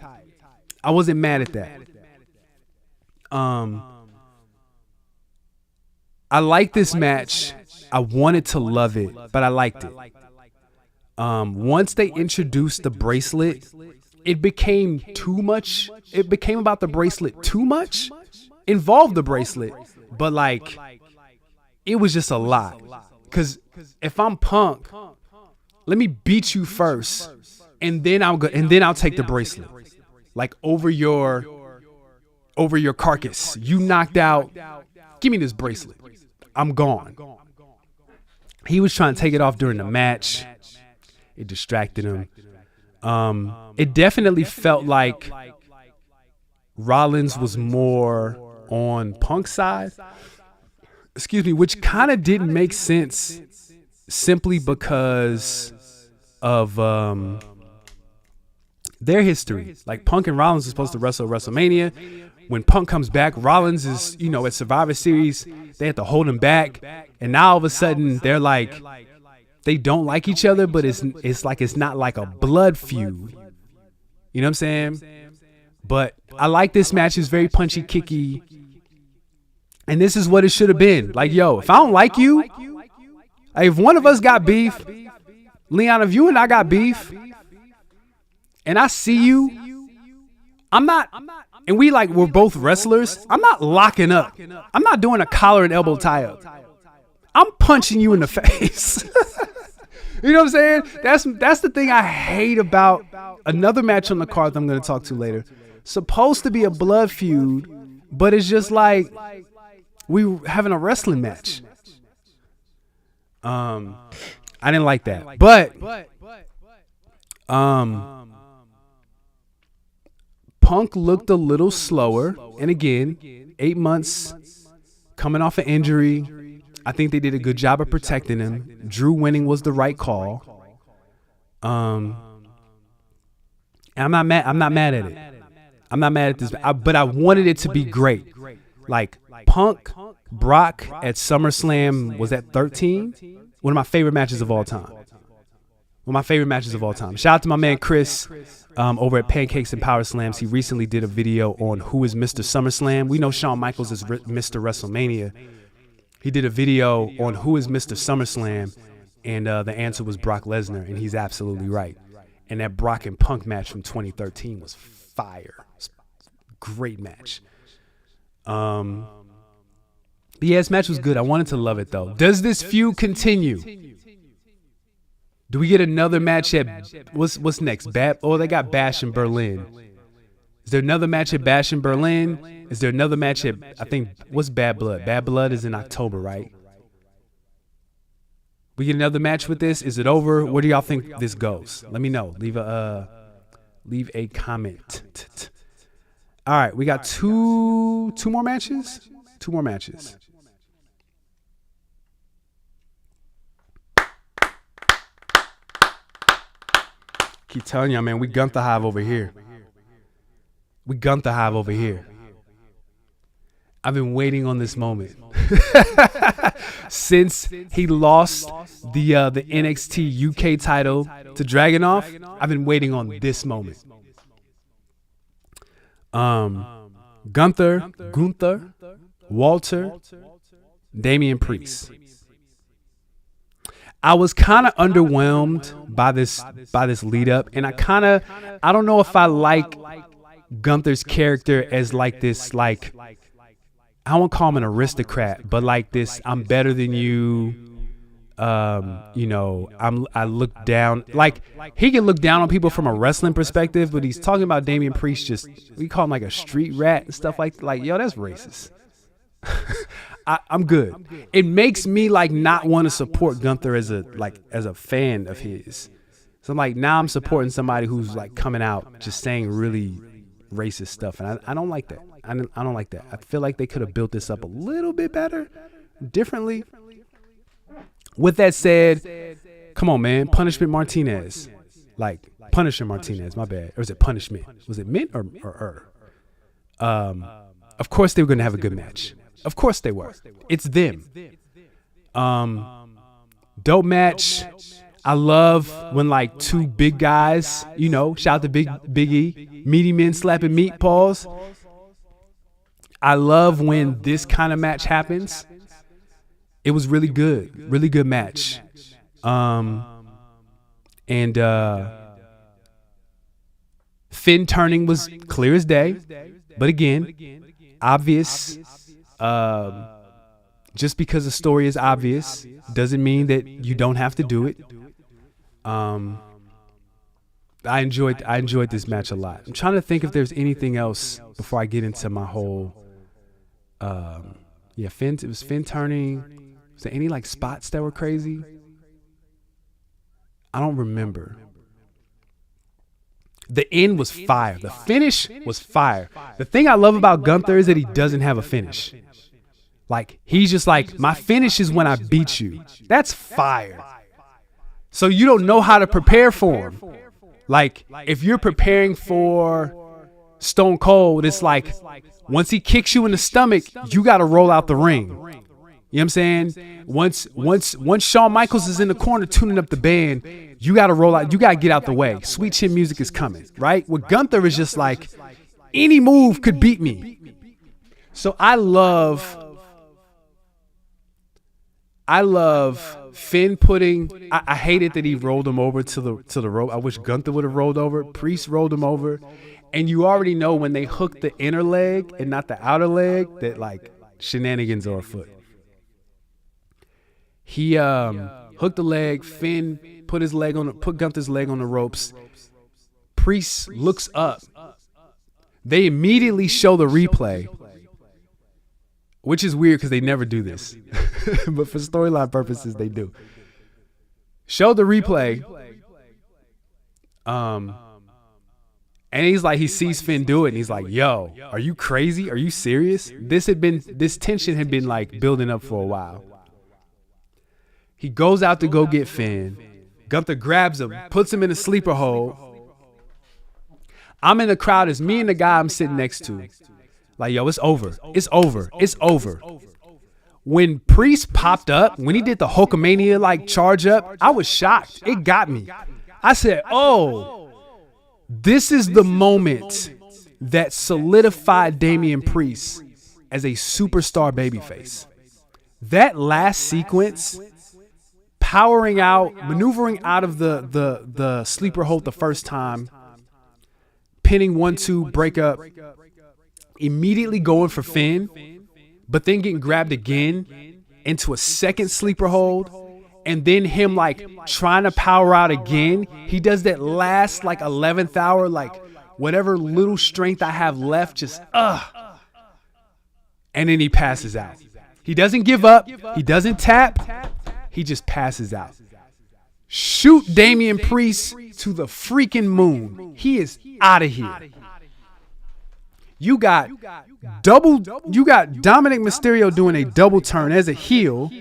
I wasn't mad at that. I like this match. I wanted to love it, but I liked it. Once they introduced the bracelet, it became too much. It became about the bracelet too much. Involved the bracelet, but like, it was just a lot. Because if I'm Punk, let me beat you first, and then I'll take the bracelet, like over your carcass. You knocked out. Give me this bracelet. I'm gone. He was trying to take it off during the match. It distracted him. It definitely felt like Rollins was more on Punk's side. Excuse me, which kind of didn't make sense simply because of their history. Like Punk and Rollins are supposed to wrestle at WrestleMania. When Punk comes back, Rollins is, at Survivor Series, they had to hold him back. And now all of a sudden they're like, they don't like each other, but it's like it's not like a blood feud. You know what I'm saying? But I like this match. It's very punchy, kicky. And this is what it should have been. Like, yo, if I don't like you, if one of us got beef, Leon, if you and I got beef, and I see you, I'm not, and we're both wrestlers, I'm not locking up. I'm not doing a collar and elbow tie up. I'm punching you in the face. You know what I'm saying? That's the thing I hate about another match on the card that I'm going to talk to later. Supposed to be a blood feud, but it's just like we having a wrestling match. I didn't like that. But Punk looked a little slower. And again, 8 months coming off an injury. I think they did a good job of protecting him. Drew winning was the right call. And I'm not mad at it. I'm not mad at this, but I wanted it to be great. Like Punk, Brock at SummerSlam was at 13. One of my favorite matches of all time. Shout out to my man Chris over at Pancakes and Power Slams. He recently did a video on who is Mr. SummerSlam. We know Shawn Michaels is Mr. WrestleMania. He did a video on who is Mr. SummerSlam, and the answer was Brock Lesnar, and he's absolutely right. And that Brock and Punk match from 2013 was fire. Great match. Yeah, this match was good. I wanted to love it, though. Does this feud continue? Do we get another match at what's next? They got Bash in Berlin. Is there another match at Bash in Berlin? Is there another match at, I think, what's Bad Blood? Bad Blood is in October, right? We get another match with this? Is it over? Where do y'all think this goes? Let me know. Leave a comment. All right, we got two more matches. Two more matches. Keep telling y'all, man, we Gunther Hive over here. I've been waiting on this moment since he lost the NXT UK title to Dragunov. I've been waiting on this moment. Gunther, Walter, Damien Priest. I was kind of underwhelmed by this lead up, and I don't know if I like Gunther's character as like this, like, I won't call him an aristocrat, but like this, I'm better than you. I look down, like he can look down on people from a wrestling perspective, but he's talking about Damien Priest, we call him like a street rat and stuff like yo, that's racist. I'm good. It makes me like not want to support Gunther as a fan of his. So I'm like, now I'm supporting somebody who's like coming out just saying really racist stuff, and I don't like that. I don't like that. I feel like they could have built this up a little bit better, differently. With that said, come on, man, Punishment Martinez, like Punisher Martinez. My bad. Or was it Punishment? Was it Mint or? Of course they were going to have a good match. Of course they were. It's them. Dope match. I love when like two big guys, shout out to Big E, meaty men slapping meat paws. I love when this kind of match happens. It was really good match. And Finn turning was clear as day, but again, obvious. Just because the story is obvious doesn't mean that you don't have to do it. I enjoyed this match a lot. I'm trying to think if there's anything else before I get into my whole. Finn. It was Finn turning. Was there any like spots that were crazy? I don't remember. The end was fire. The finish was fire. The thing I love about Gunther is that he doesn't have a finish. Like, he's just like, my finish is when I beat you. That's fire. So you don't know how to prepare for him. Like, if you're preparing for Stone Cold, it's like, once he kicks you in the stomach, you got to roll out the ring. You know what I'm saying? Once Shawn Michaels is in the corner tuning up the band, you got to roll out. You got to get out the way. Sweet chin music is coming, right? With Gunther is just like, any move could beat me. So I love Finn putting. I hated that he rolled him over to the rope. I wish Gunther would have rolled over. Priest rolled him over, and you already know when they hook the inner leg and not the outer leg that like shenanigans are afoot. He hooked the leg. Finn put Gunther's leg on the ropes. Priest looks up. They immediately show the replay, which is weird because they never do this. But for storyline purposes, they do. Show the replay. And he's like, he sees Finn do it, and he's like, yo, are you crazy? Are you serious? This tension had been like building up for a while. He goes out to go get Finn. Gunther grabs him, puts him in a sleeper hold. I'm in the crowd. It's me and the guy I'm sitting next to. Like, yo, it's over. It's over. It's over. When Priest popped up, when he did the Hulkamania like charge up, I was shocked. It got me. I said, oh, this is the moment that solidified Damien Priest as a superstar babyface. That last sequence, powering out, maneuvering out of the sleeper hold the first time, pinning 1-2, break up, immediately going for Finn, but then getting grabbed again into a second sleeper hold, and then him like trying to power out again. He does that last like 11th hour, like whatever little strength I have left, just and then he passes out. He doesn't give up. He doesn't tap. He just passes out. Shoot Damien Priest to the freaking moon. He is out of here. You got Dominic Mysterio doing a double turn as a heel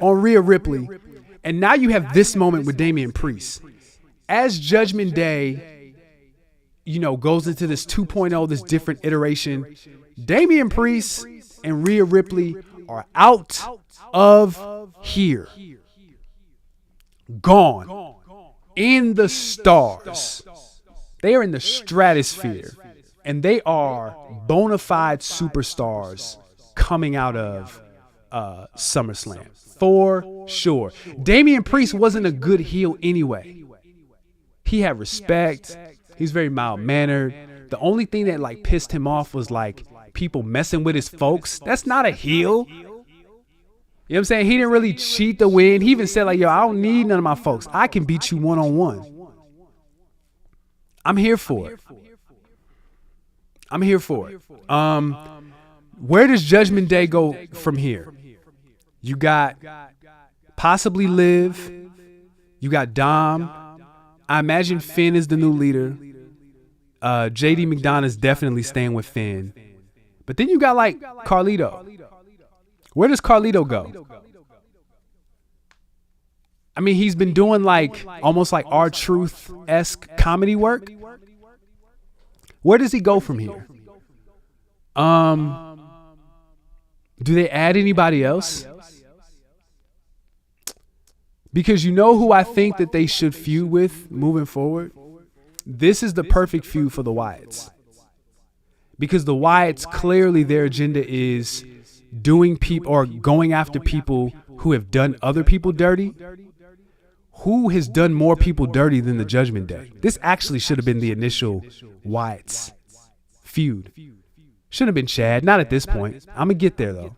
on Rhea Ripley. And now you have this moment with Damien Priest. As Judgment Day, goes into this 2.0, this different iteration, Damien Priest and Rhea Ripley are out of here. Gone. In the stars. They are in the stratosphere. And they are bona fide superstars coming out of SummerSlam. For sure. Damien Priest wasn't a good heel anyway. He had respect. He's very mild-mannered. The only thing that like pissed him off was like people messing with his folks. That's not a heel. You know what I'm saying? He didn't really cheat the win. He even said like, yo, I don't need none of my folks. I can beat you one-on-one. I'm here for it. I'm here for it. Where does Judgment Day go from here? You got possibly Liv. You got Dom. I imagine Finn is the new leader. JD McDonough's definitely staying with Finn. But then you got like Carlito. Where does Carlito go? I mean, he's been doing like almost like R-Truth-esque comedy work. Where does he go from here? Do they add anybody else? Because you know who I think that they should feud with moving forward? This is the perfect feud for the Wyatts. Because the Wyatts, clearly their agenda is doing people or going after people who have done other people dirty. Who has done more people dirty than the Judgment Day? This actually should have been the initial Wyatts feud. Should have been Chad. Not at this point. I'm going to get there, though.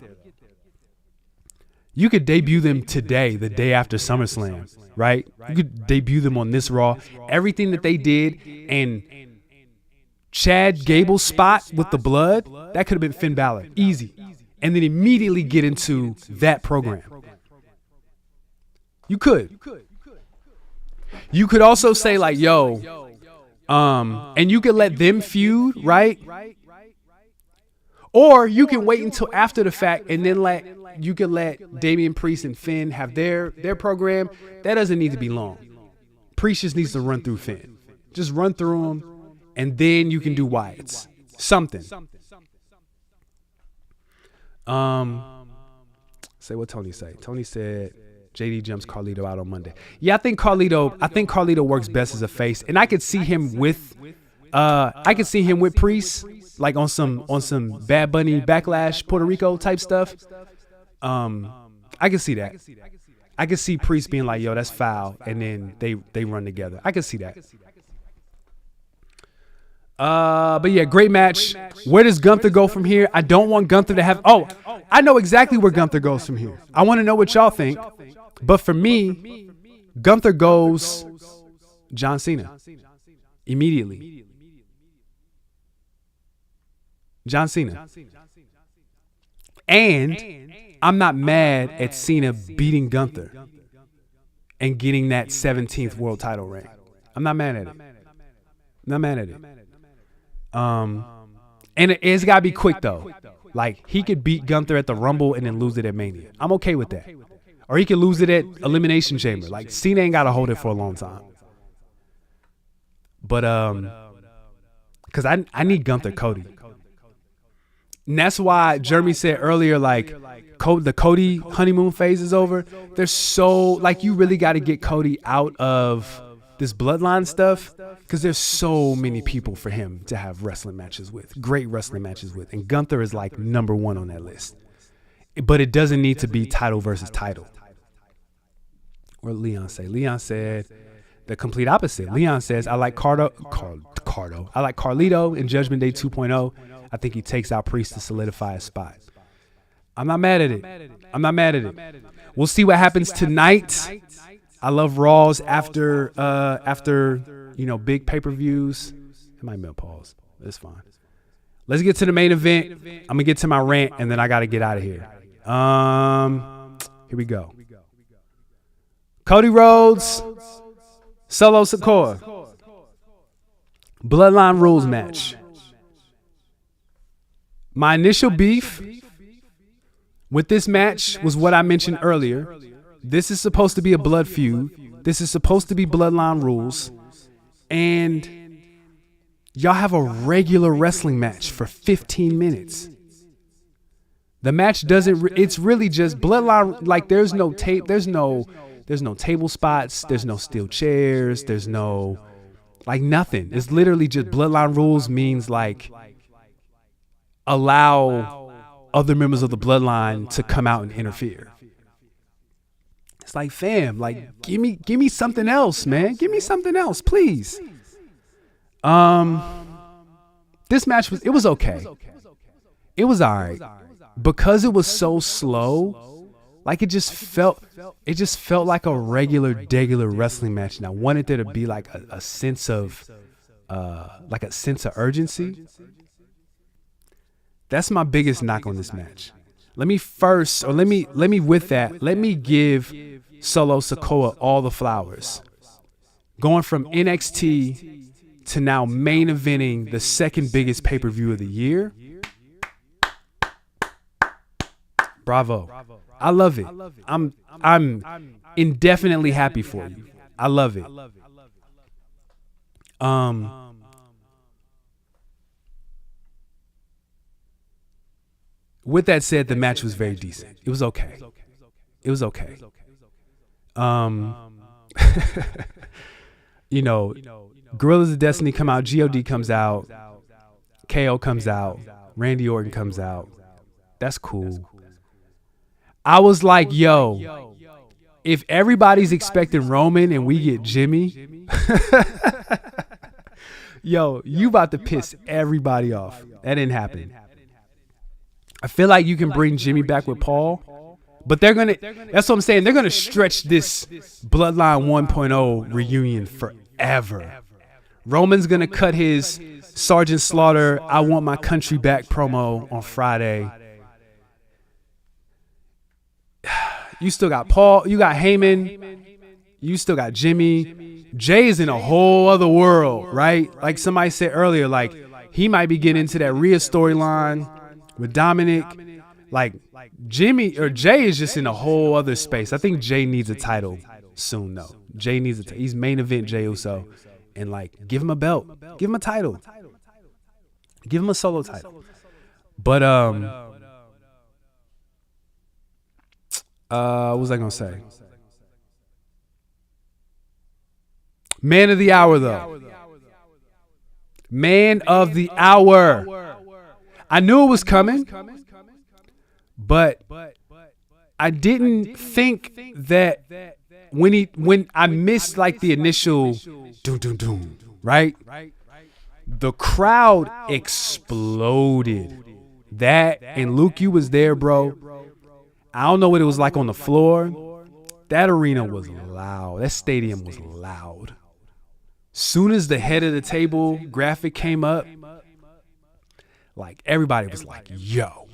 You could debut them today, the day after SummerSlam, right? You could debut them on this Raw. Everything that they did, and Chad Gable's spot with the blood, that could have been Finn Balor. Easy. And then immediately get into that program. You could. You could also say like, yo, And you can let them feud, right? Or you can wait until after the fact and then let Damien Priest and Finn have their program. That doesn't need to be long. Priest just needs to run through Finn. Just run through him, and then you can do Wyatt's. Something. Say what Tony say. Tony said JD jumps Carlito out on Monday. Yeah, I think Carlito works best as a face, and I could see him with Priest, like on some Bad Bunny Backlash Puerto Rico type stuff. I can see that. I can see Priest being like, yo, that's foul, and then they run together. I can see that. But yeah, great match. Where does Gunther go from here? I don't want Gunther to have. Oh, I know exactly where Gunther goes from here. I want to know what y'all think. But for me, Gunther goes John Cena immediately. John Cena. And I'm not mad at Cena beating Gunther and getting that 17th world title reign. I'm not mad at it. Not mad at it. And it's got to be quick, though. Like, he could beat Gunther at the Rumble and then lose it at Mania. I'm okay with that. Or he could lose it at Elimination Chamber. Like, Cena ain't got to hold it for a long time. But, because I need Gunther Cody. And that's why Jeremy said earlier, like, the Cody honeymoon phase is over. There's so, like, you really got to get Cody out of this bloodline stuff, because there's so many people for him to have wrestling matches with, great wrestling matches with, and Gunther is like number one on that list. But it doesn't need to be title versus title. What did Leon say? Leon said the complete opposite. Leon says, I like Carlito in Judgment Day 2.0. I think he takes out Priest to solidify a spot. I'm not mad at it. We'll see what happens tonight. I love Raws after big pay-per-views. It might be a pause. It's fine. Let's get to the main event. I'm gonna get to my rant and then I gotta get out of here. Here we go. Cody Rhodes, Solo Sikoa, Bloodline rules match. My initial beef with this match was what I mentioned earlier. This is supposed to be a blood feud. This is supposed to be bloodline rules. And y'all have a regular wrestling match for 15 minutes. The match it's really just bloodline. Like, there's no table spots. There's no steel chairs. There's no, like, nothing. It's literally just bloodline rules means, like, allow other members of the bloodline to come out and interfere. It's like, fam, like, give me something else, man. Give me something else, please. This match was okay. It was all right. Because it was so slow, like, it just felt like a regular wrestling match. And I wanted there to be like a sense of urgency. That's my biggest knock on this match. Let me give Solo Sikoa all the flowers. Going from NXT to now main eventing the second biggest pay-per-view of the year. Bravo. I love it. I'm indefinitely happy for you. I love it. With that said, the match was very decent. It was okay. Guerrillas of Destiny come out, God comes out, KO comes out, Randy Orton comes out. That's cool. I was like, yo, if everybody's expecting Roman and we get Jimmy, yo, you about to piss everybody off. That didn't happen. I feel like you can bring Jimmy back with Paul, but that's what I'm saying. They're going to stretch this Bloodline 1.0 reunion forever. Roman's going to cut his Sergeant Slaughter, I Want My Country Back promo on Friday. You still got Paul, you got Heyman, you still got Jimmy. Jay is in a whole other world, right? Like somebody said earlier, like he might be getting into that Rhea storyline with Dominic. Like Jimmy or Jay is just in a whole other space. I think Jay needs a title soon, though. Jay needs he's main event Jey Uso, and like give him a belt, give him a title, give him a solo title. But what was I gonna say? Man of the hour, though. Man of the hour. I knew it was coming, but I didn't think that when I missed like the initial doom doom doom, right? The crowd exploded. That and Luke, you was there, bro. I don't know what it was like on the floor. That arena was loud. That stadium was loud. Soon as the head of the table graphic came up, like everybody was like, yo.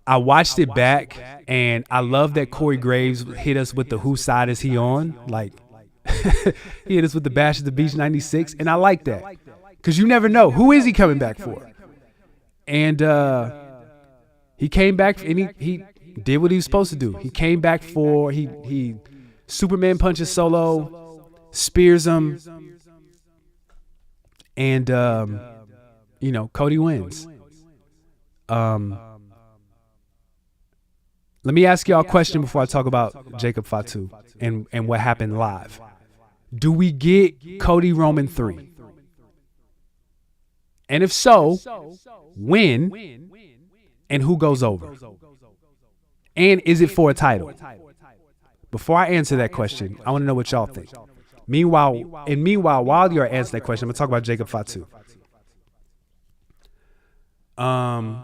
I watched it back, and I love that Corey Graves hit us with the whose side is he on? Like, he hit us with the Bash at the Beach 96, and I like that. Because you never know. Who is he coming back for? And he came back, and he did what he was supposed to do. He came back for, he Superman punches Solo, spears him, and, Cody wins. Let me ask y'all a question before I talk about Jacob Fatu and what happened live. Do we get Cody Roman 3? And if so, when and who goes over? And is it for a title? Before I answer that question, I want to know what y'all think. Meanwhile, while you're answering that question, I'm going to talk about Jacob Fatu. Hold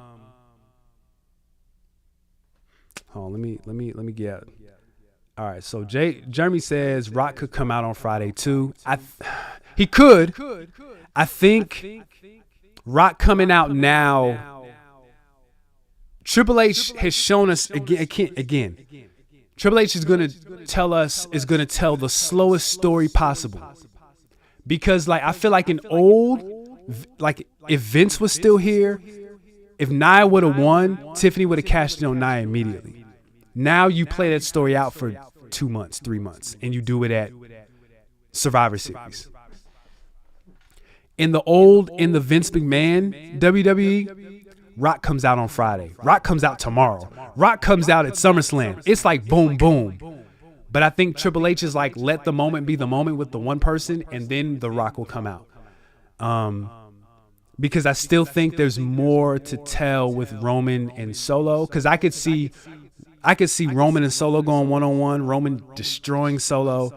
on, let me get it. All right, so Jeremy says Rock could come out on Friday too. He could. I think Rock coming out now. Triple H has shown us again. Triple H is going to tell the slowest story possible. Because I feel like if Vince was still here, if Nia would have won, Tiffany would have cashed in on Nia immediately. Now you play that story out for 2 months, 3 months, and you do it at Survivor Series. In the Vince McMahon WWE, Rock comes out on Friday. Rock comes out tomorrow. Rock comes out at SummerSlam. It's like boom, boom. But I think Triple H is like, let the moment be the moment with the one person, and then The Rock will come out. Because I still think there's more to tell with Roman and Solo. Because I could see Roman and Solo going one-on-one, Roman destroying Solo.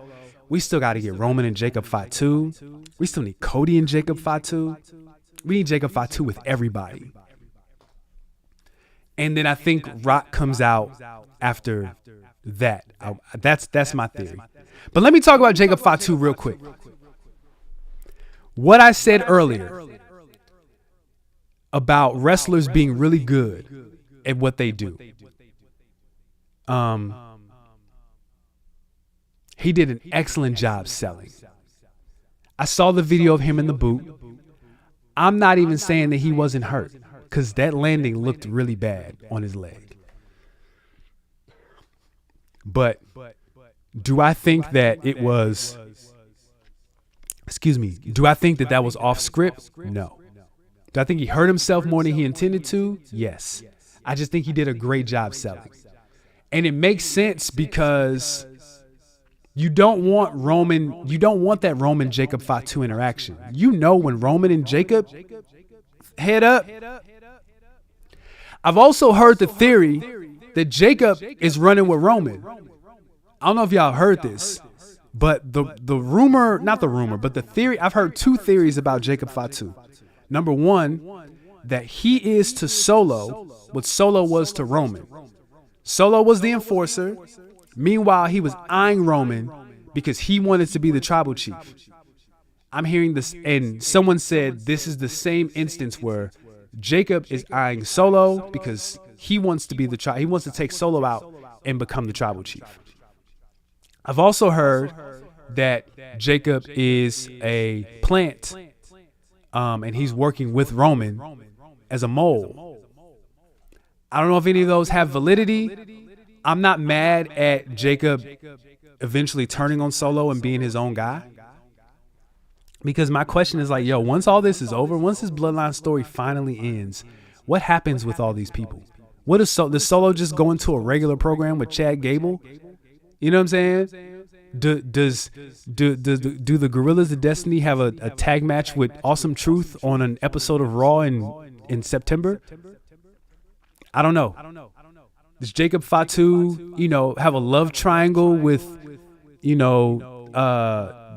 We still got to get Roman and Jacob Fatu. We still need Cody and Jacob Fatu. We need Jacob Fatu with everybody. And then I think Rock comes out after that. That's my theory. But let me talk about Jacob Fatu real quick. What I said earlier about wrestlers being really good at what they do. He did an excellent job selling. I saw the video of him in the boot. I'm not even saying that he wasn't hurt, because that landing looked really bad on his leg. But do I think that it was, do I think that was off script? No. Do I think he hurt himself more than he intended to? Yes. I just think he did a great job selling. And it makes sense because you don't want that Roman Jacob Fatu interaction. You know, when Roman and Jacob head up. I've also heard the theory that Jacob is running with Roman. I don't know if y'all heard this, but the theory, I've heard two theories about Jacob Fatu. Number one, that he is to Solo what Solo was to Roman. Solo was the enforcer. Meanwhile, he was eyeing Roman because he wanted to be the tribal chief. I'm hearing this, and someone said this is the same instance where Jacob is eyeing Solo because he wants to be he wants to take Solo out and become the tribal chief. I've also heard that Jacob is a plant, and he's working with Roman as a mole. I don't know if any of those have validity. I'm not mad at Jacob eventually turning on Solo and being his own guy. Because my question is like, yo, once all this is over, once this Bloodline story finally ends, what happens with all these people? What does Solo just go into a regular program with Chad Gable? You know what I'm saying? Do the Gorillas of Destiny have a tag match with Awesome Truth on an episode of Raw in September? I don't know. Does Jacob Fatu, have a love triangle with,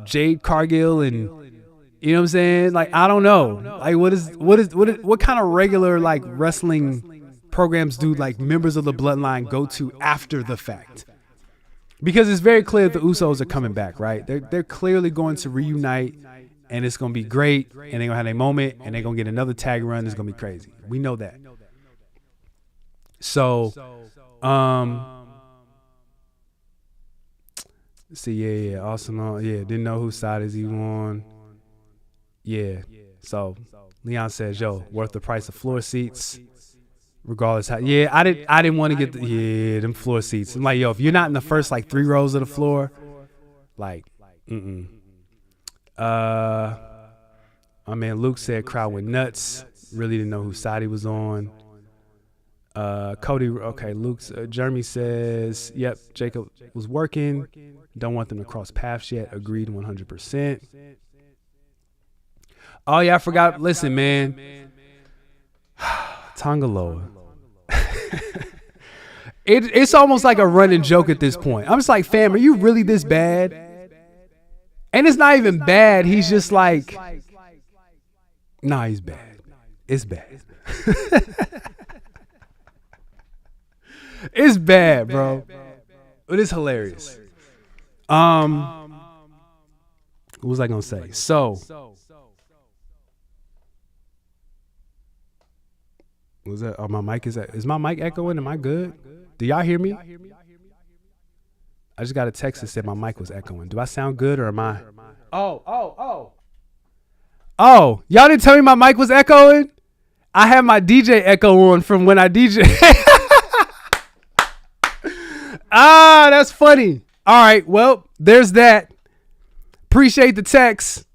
Jade Cargill and, you know what I'm saying? Like, I don't know. Like, what kind of regular like wrestling programs do like members of the Bloodline go to after the fact? Because it's very clear the Usos are coming back, right? They're clearly going to reunite, and it's going to be great, and they're going to have a moment, and they're going to get another tag run. It's going to be crazy. We know that. So, see, awesome. Yeah, didn't know whose side is he on. Yeah. So, Leon says, yo, worth the price of floor seats. Regardless how, I didn't want to get them floor seats. I'm like, yo, if you're not in the first like 3 rows of the floor, like, my man Luke said crowd went nuts. Really didn't know whose side he was on. Cody, okay, Luke's Jeremy says, yep, Jacob was working. Don't want them to cross paths yet. Agreed 100%. Oh yeah, I forgot. Listen, man. Tongaloa. It's almost like a running joke at this point. I'm just like, fam, are you really this bad? And it's not even bad. He's just like, nah, he's bad. It's bad. It's bad, bro. But it's hilarious. What was I gonna say? So was that? Oh, my mic is my mic echoing? Am I good? Do y'all hear me? I just got a text that said my mic was echoing. Do I sound good or am I? Oh! Y'all didn't tell me my mic was echoing? I had my DJ echo on from when I DJ. That's funny. All right, well, there's that. Appreciate the text.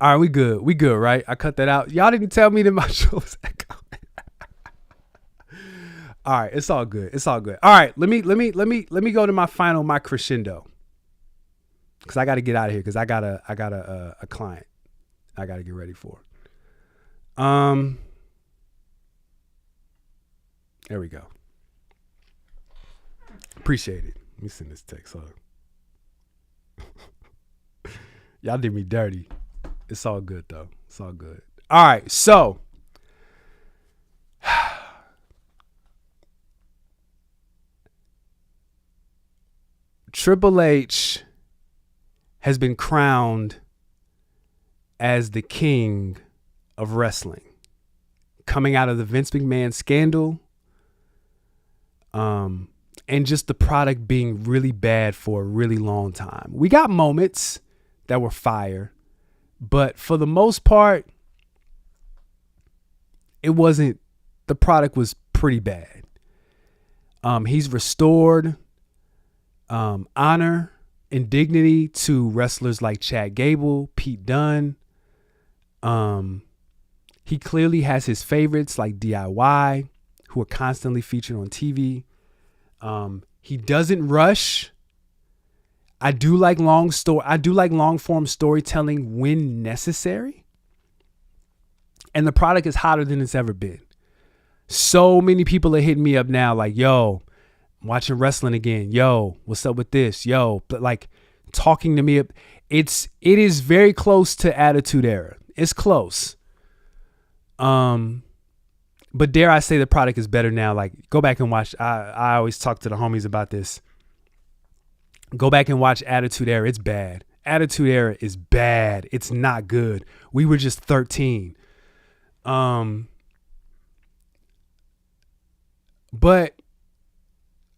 All right, we good, right? I cut that out. Y'all didn't tell me that my show was echoing. All right, it's all good. All right, let me go to my crescendo, because I got to get out of here because I got a client I got to get ready for. There we go. Appreciate it. Let me send this text. Y'all did me dirty. It's all good, though. It's all good. All right, so Triple H has been crowned as the king of wrestling, coming out of the Vince McMahon scandal, and just the product being really bad for a really long time. We got moments that were fire, but for the most part, it wasn't. The product was pretty bad. He's restored honor and dignity to wrestlers like Chad Gable, Pete Dunne. He clearly has his favorites like DIY, who are constantly featured on TV. He doesn't rush. I do like long form storytelling when necessary. And the product is hotter than it's ever been. So many people are hitting me up now like, yo, I'm watching wrestling again. Yo, what's up with this? Yo, but like talking to me. It is very close to Attitude Era. It's close. But dare I say the product is better now. Like, go back and watch. I always talk to the homies about this. Go back and watch Attitude Era. It's bad. Attitude Era is bad. It's not good. We were just 13. But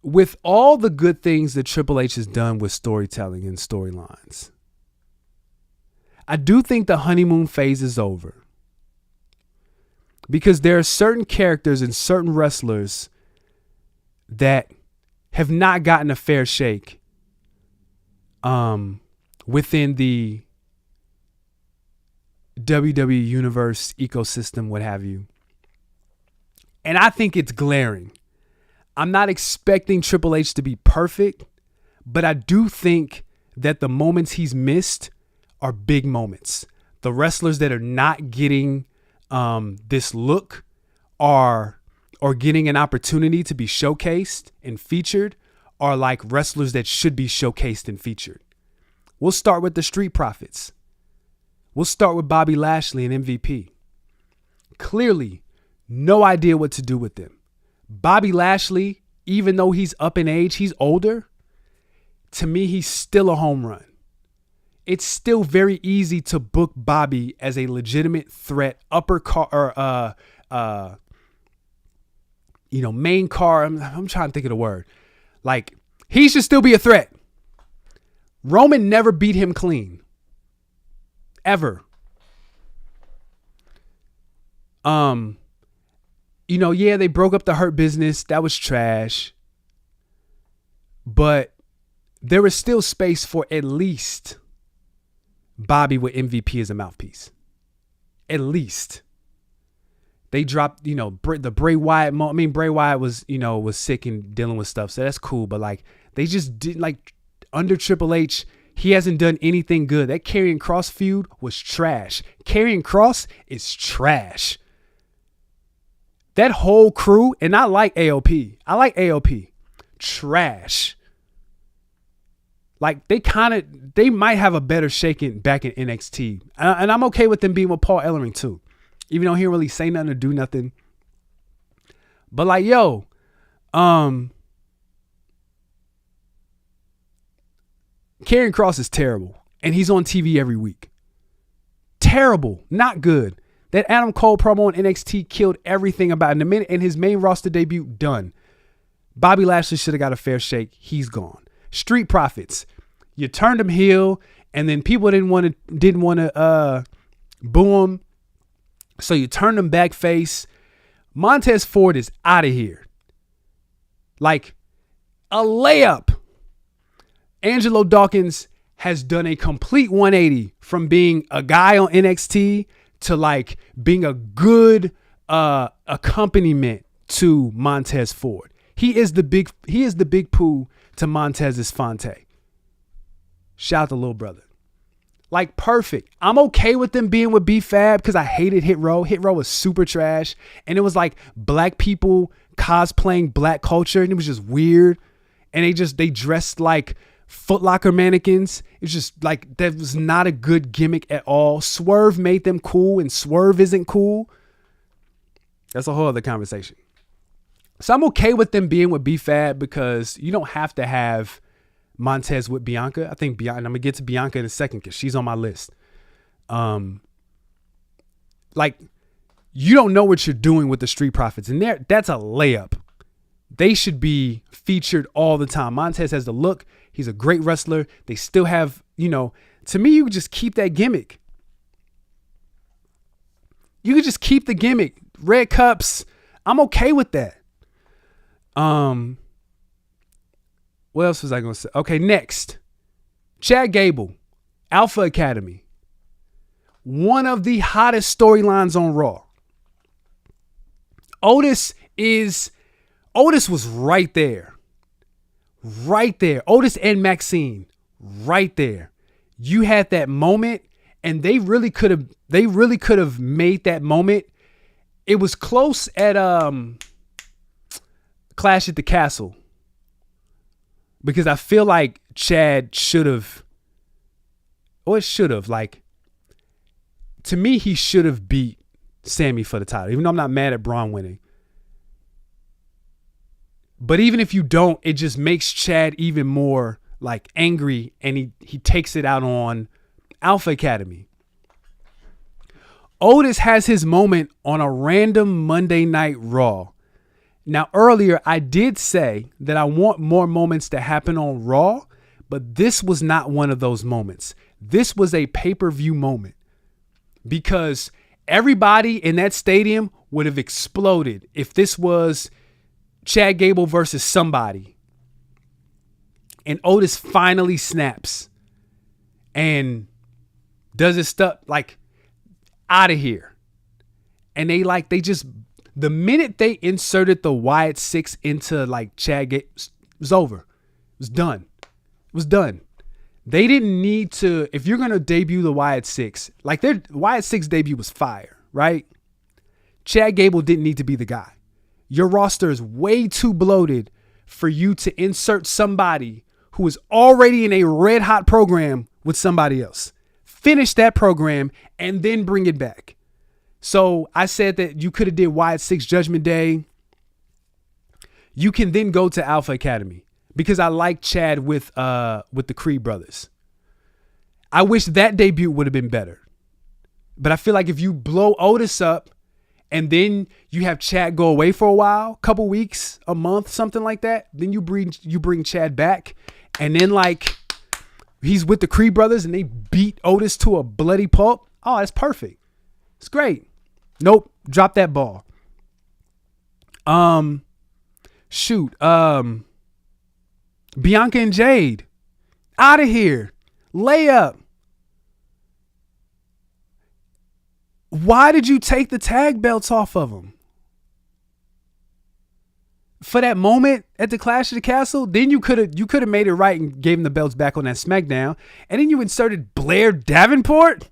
with all the good things that Triple H has done with storytelling and storylines, I do think the honeymoon phase is over. Because there are certain characters and certain wrestlers that have not gotten a fair shake within the WWE universe, ecosystem, what have you. And I think it's glaring. I'm not expecting Triple H to be perfect, but I do think that the moments he's missed are big moments. The wrestlers that are not getting this look or getting an opportunity to be showcased and featured are like wrestlers that should be showcased and featured. We'll start with the Street Profits. We'll start with Bobby Lashley and MVP. Clearly, no idea what to do with them. Bobby Lashley, even though he's up in age, he's older. To me, he's still a home run. It's still very easy to book Bobby as a legitimate threat, upper car or main car. I'm trying to think of the word. Like, he should still be a threat. Roman never beat him clean. Ever. They broke up the Hurt Business. That was trash. But there was still space for at least Bobby with MVP as a mouthpiece. At least. They dropped, the Bray Wyatt moment. I mean, Bray Wyatt was sick and dealing with stuff, so that's cool. But like, they just didn't under Triple H, he hasn't done anything good. That Karrion Kross feud was trash. Karrion Kross is trash. That whole crew, and I like AOP. Trash. Like, they might have a better shaking back in NXT. And I'm okay with them being with Paul Ellering too. Even though he didn't really say nothing or do nothing. But like, Karrion Kross is terrible. And he's on TV every week. Terrible. Not good. That Adam Cole promo on NXT killed everything about it. In a minute, and his main roster debut, done. Bobby Lashley should have got a fair shake. He's gone. Street Profits. You turned him heel, and then people didn't want to boo him. So you turned him back face. Montez Ford is out of here. Like a layup. Angelo Dawkins has done a complete 180 from being a guy on NXT to like being a good accompaniment to Montez Ford. He is the big poo to Montez's Fonte. Shout out to little brother. Like, perfect. I'm okay with them being with B-Fab because I hated Hit Row. Hit Row was super trash. And it was like black people cosplaying black culture. And it was just weird. And they dressed like Foot Locker mannequins. It's just like, that was not a good gimmick at all. Swerve made them cool and Swerve isn't cool. That's a whole other conversation. So I'm okay with them being with B-Fab because you don't have to have Montez with Bianca. I think Bianca, and I'm going to get to Bianca in a second because she's on my list. Like, you don't know what you're doing with the Street Profits. And that's a layup. They should be featured all the time. Montez has the look. He's a great wrestler. They still have, to me, you could just keep that gimmick. You could just keep the gimmick. Red cups. I'm okay with that. What else was I going to say? Okay, next. Chad Gable, Alpha Academy. One of the hottest storylines on Raw. Otis was right there. Right there. Otis and Maxine, right there. You had that moment, and they really could have made that moment. It was close at Clash at the Castle. Because I feel like Chad should have, like, to me, he should have beat Sammy for the title, even though I'm not mad at Braun winning. But even if you don't, it just makes Chad even more, like, angry, and he takes it out on Alpha Academy. Otis has his moment on a random Monday Night Raw. Now, earlier, I did say that I want more moments to happen on Raw, but this was not one of those moments. This was a pay-per-view moment because everybody in that stadium would have exploded if this was Chad Gable versus somebody. And Otis finally snaps and does his stuff like out of here. And they just, the minute they inserted the Wyatt Six into like Chad Gable, it was over. It was done. It was done. They didn't need to, if you're going to debut the Wyatt Six, like their Wyatt Six debut was fire, right? Chad Gable didn't need to be the guy. Your roster is way too bloated for you to insert somebody who is already in a red hot program with somebody else. Finish that program and then bring it back. So I said that you could have did Wyatt Six Judgment Day. You can then go to Alpha Academy because I like Chad with the Creed brothers. I wish that debut would have been better. But I feel like if you blow Otis up and then you have Chad go away for a while, couple weeks, a month, something like that, then you bring Chad back. And then like he's with the Creed brothers and they beat Otis to a bloody pulp. Oh, that's perfect. It's great. Nope. Drop that ball. Bianca and Jade. Out of here. Layup. Why did you take the tag belts off of them? For that moment at the Clash of the Castle, then you could have made it right and gave them the belts back on that SmackDown. And then you inserted Blair Davenport.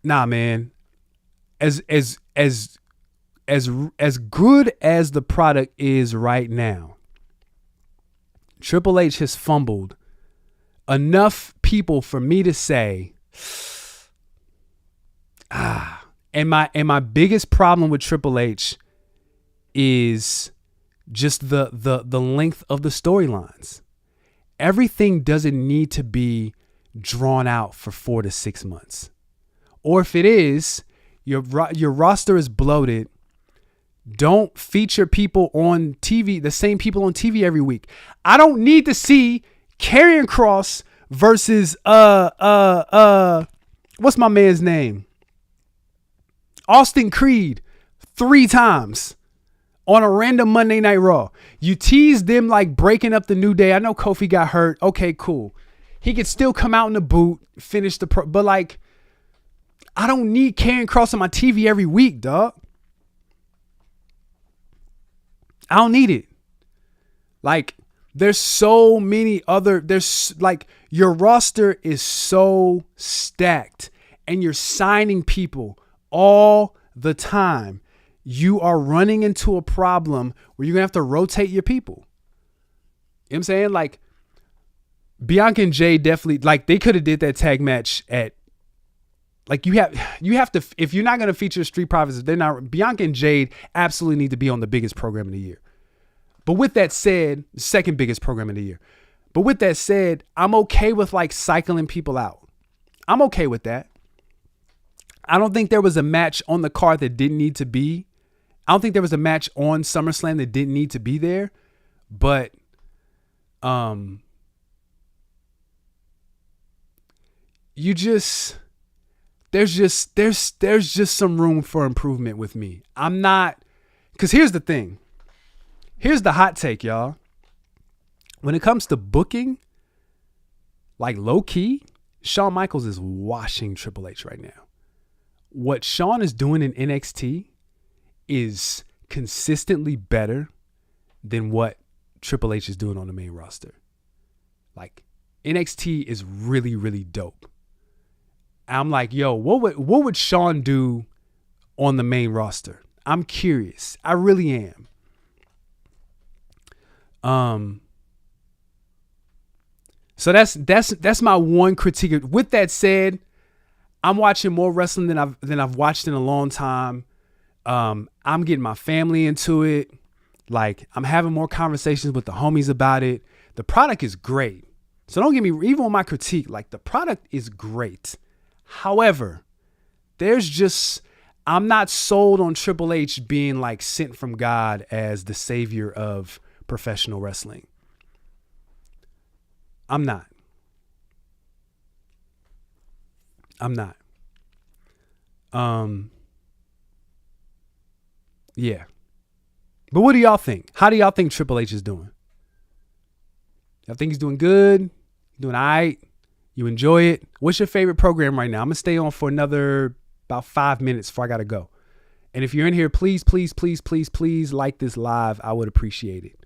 Nah, man. As good as the product is right now, Triple H has fumbled enough people for me to say, and my biggest problem with Triple H is just the length of the storylines. Everything doesn't need to be drawn out for 4 to 6 months. Or if it is, your roster is bloated. Don't feature people on TV, the same people on TV every week. I don't need to see Karrion Kross versus what's my man's name? Austin Creed 3 times on a random Monday Night Raw. You tease them like breaking up the New Day. I know Kofi got hurt. Okay, cool. He could still come out in the boot, finish but like, I don't need Karrion Kross on my TV every week, dog. I don't need it. Like, there's so many there's like, your roster is so stacked and you're signing people all the time. You are running into a problem where you're going to have to rotate your people. You know what I'm saying? Like, Bianca and Jay definitely, like, they could have did that tag match at, like, you have to, if you're not going to feature Street Profits, if they're not, Bianca and Jade absolutely need to be on the biggest program of the year. But with that said, second biggest program of the year. But with that said, I'm okay with like cycling people out. I'm okay with that. I don't think there was a match on the card that didn't need to be. I don't think there was a match on SummerSlam that didn't need to be there. But there's just some room for improvement with me. I'm not, because here's the thing. Here's the hot take, y'all. When it comes to booking, like low key, Shawn Michaels is washing Triple H right now. What Shawn is doing in NXT is consistently better than what Triple H is doing on the main roster. Like, NXT is really, really dope. I'm like, yo, what would Shawn do on the main roster? I'm curious. I really am. So that's my one critique. With that said, I'm watching more wrestling than I've watched in a long time. I'm getting my family into it. Like, I'm having more conversations with the homies about it. The product is great. So don't get me, even with my critique, like the product is great. However, I'm not sold on Triple H being like sent from God as the savior of professional wrestling. I'm not. Yeah. But what do y'all think? How do y'all think Triple H is doing? Y'all think he's doing good? Doing all right? You enjoy it? What's your favorite program right now? I'm going to stay on for another about 5 minutes before I got to go. And if you're in here, please like this live. I would appreciate it.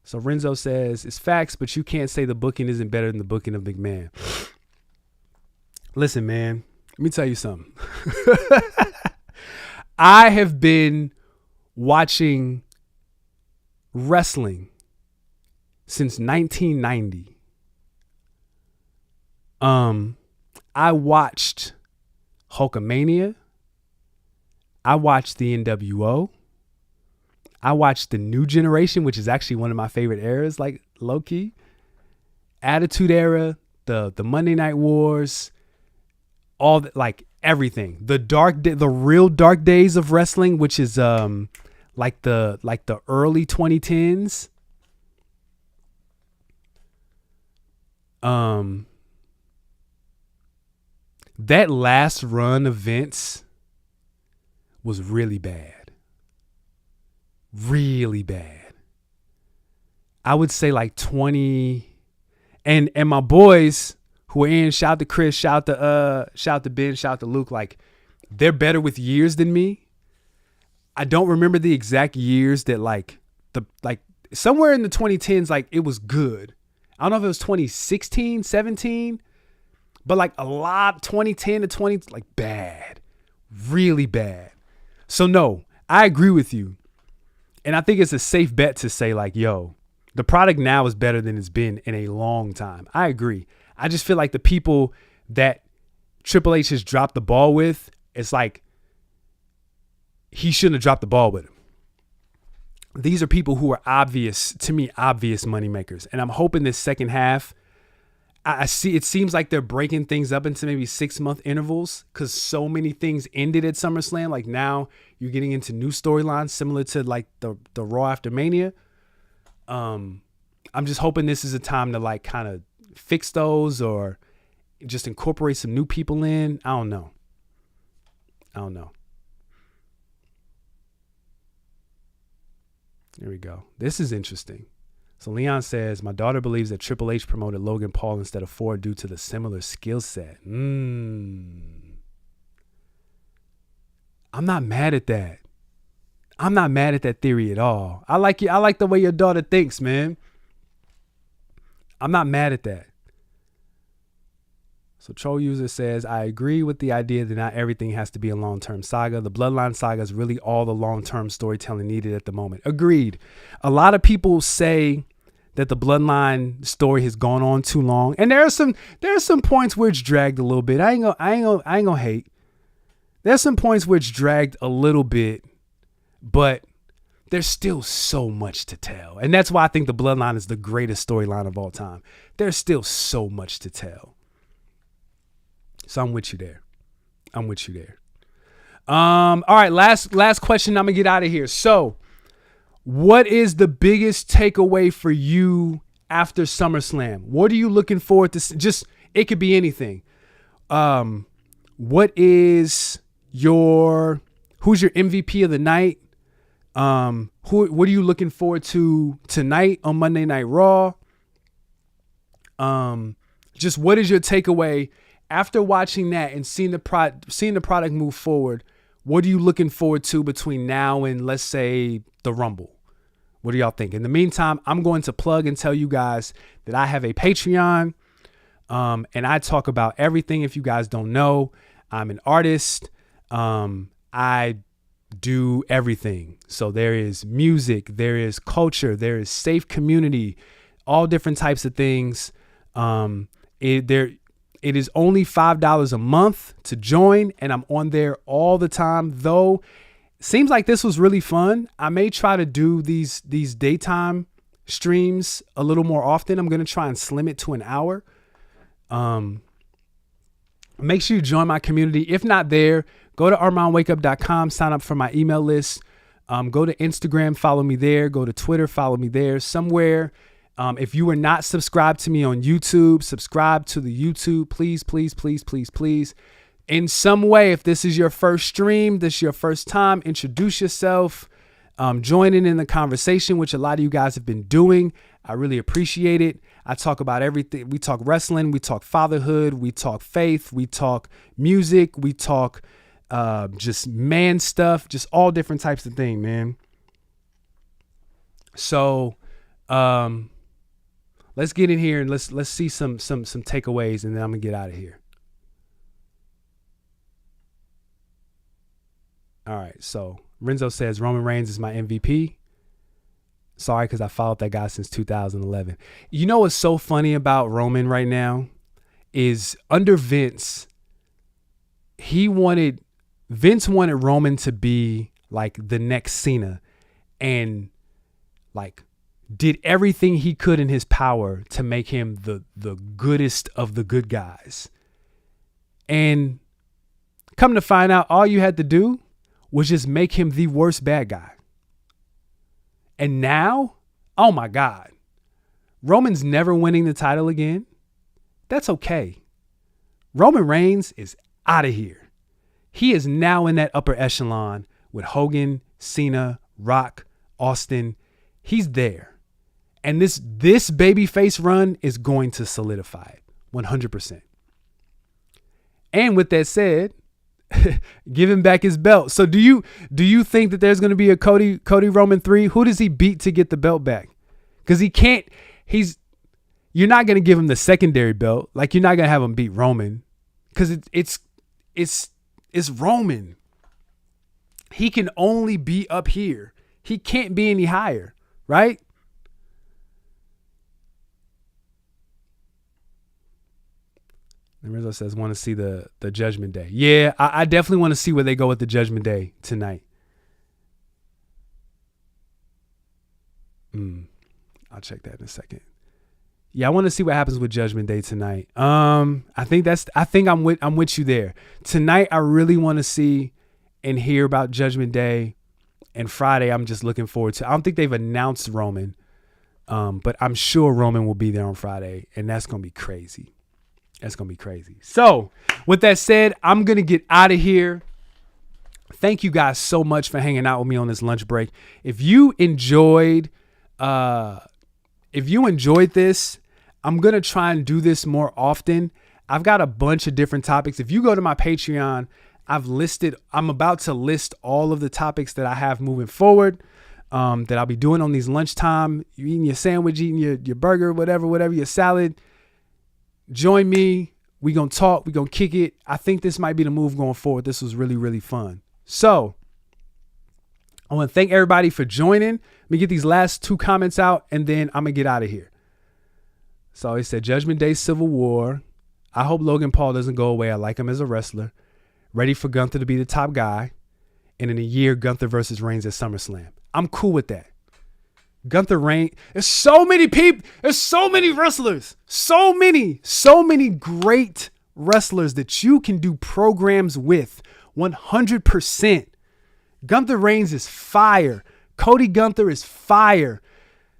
So Renzo says, it's facts, but you can't say the booking isn't better than the booking of McMahon. Listen, man, let me tell you something. I have been watching wrestling since 1990. I watched Hulkamania. I watched the NWO. I watched the New Generation, which is actually one of my favorite eras, like low key. Attitude Era, the Monday Night Wars, all the, like everything. The real dark days of wrestling, which is like the early 2010s. That last run of Vince was really bad. Really bad. I would say like 20 and my boys who are in, shout to Chris, shout to Ben, shout to Luke, like they're better with years than me. I don't remember the exact years that like somewhere in the 2010s, like it was good. I don't know if it was 2016, 17, but like a lot 2010 to 20, like bad, really bad. So no, I agree with you. And I think it's a safe bet to say like, yo, the product now is better than it's been in a long time. I agree. I just feel like the people that Triple H has dropped the ball with, it's like he shouldn't have dropped the ball with him. These are people who are obvious moneymakers. And I'm hoping this second half, I see it seems like they're breaking things up into maybe 6-month intervals because so many things ended at SummerSlam. Like now you're getting into new storylines similar to like the Raw after Mania. I'm just hoping this is a time to like kind of fix those or just incorporate some new people in. I don't know. There we go. This is interesting. So Leon says, my daughter believes that Triple H promoted Logan Paul instead of Ford due to the similar skill set. I'm not mad at that. I'm not mad at that theory at all. I like the way your daughter thinks, man. I'm not mad at that. So Troll User says, I agree with the idea that not everything has to be a long-term saga. The Bloodline saga is really all the long-term storytelling needed at the moment. Agreed. A lot of people say that the Bloodline story has gone on too long. And there are some points where it's dragged a little bit. I ain't gonna hate. There's some points where it's dragged a little bit, but there's still so much to tell. And that's why I think the Bloodline is the greatest storyline of all time. There's still so much to tell. So I'm with you there. All right, last question. I'm gonna get out of here. So, what is the biggest takeaway for you after SummerSlam? What are you looking forward to? Just it could be anything. What is who's your MVP of the night? What are you looking forward to tonight on Monday Night Raw? Just what is your takeaway after watching that and seeing the product move forward? What are you looking forward to between now and, let's say, the Rumble? What do y'all think? In the meantime, I'm going to plug and tell you guys that I have a Patreon, and I talk about everything. If you guys don't know, I'm an artist. I do everything. So there is music, there is culture, there is safe community, all different types of things. It is only $5 a month to join, and I'm on there all the time. Though, seems like this was really fun. I may try to do these daytime streams a little more often. I'm going to try and slim it to an hour. Make sure you join my community. If not there, go to ArmandWakeUp.com, sign up for my email list. Go to Instagram, follow me there. Go to Twitter, follow me there. Somewhere, if you are not subscribed to me on YouTube, subscribe to the YouTube. Please, please, please, please, please. In some way, if this is your first stream, this is your first time, introduce yourself. Join in the conversation, which a lot of you guys have been doing. I really appreciate it. I talk about everything. We talk wrestling. We talk fatherhood. We talk faith. We talk music. We talk just man stuff, just all different types of things, man. So let's get in here and let's see some takeaways, and then I'm gonna get out of here. All right, so Renzo says Roman Reigns is my MVP. Sorry, because I followed that guy since 2011. You know what's so funny about Roman right now is under Vince, Vince wanted Roman to be like the next Cena and like did everything he could in his power to make him the goodest of the good guys. And come to find out, all you had to do was just make him the worst bad guy. And now, oh my God, Roman's never winning the title again. That's okay. Roman Reigns is out of here. He is now in that upper echelon with Hogan, Cena, Rock, Austin. He's there. And this babyface run is going to solidify it 100%. And with that said, give him back his belt. So do you think that there's going to be a Cody Roman 3? Who does he beat to get the belt back? Because you're not going to give him the secondary belt. Like, you're not going to have him beat Roman because it's Roman. He can only be up here. He can't be any higher, right? And Rizzo says, want to see the Judgment Day. Yeah, I definitely want to see where they go with the Judgment Day tonight. I'll check that in a second. Yeah, I want to see what happens with Judgment Day tonight. I think I'm with you there. Tonight, I really want to see and hear about Judgment Day. And Friday, I'm just looking forward to. I don't think they've announced Roman, but I'm sure Roman will be there on Friday, and that's gonna be crazy. That's going to be crazy. So with that said, I'm going to get out of here. Thank you guys so much for hanging out with me on this lunch break. If you enjoyed this, I'm going to try and do this more often. I've got a bunch of different topics. If you go to my Patreon, I'm about to list all of the topics that I have moving forward, that I'll be doing on these lunchtime. You eating your sandwich, eating your burger, whatever, your salad. Join me. We gonna talk. We gonna kick it. I think this might be the move going forward. This was really, really fun. So I want to thank everybody for joining. Let me get these last 2 comments out, and then I'm gonna get out of here. So he said, Judgment Day, Civil War. I hope Logan Paul doesn't go away. I like him as a wrestler. Ready for Gunther to be the top guy. And in a year, Gunther versus Reigns at SummerSlam. I'm cool with that. Gunther Reigns. There's so many people. There's so many wrestlers. So many great wrestlers that you can do programs with 100%. Gunther Reigns is fire. Cody Gunther is fire.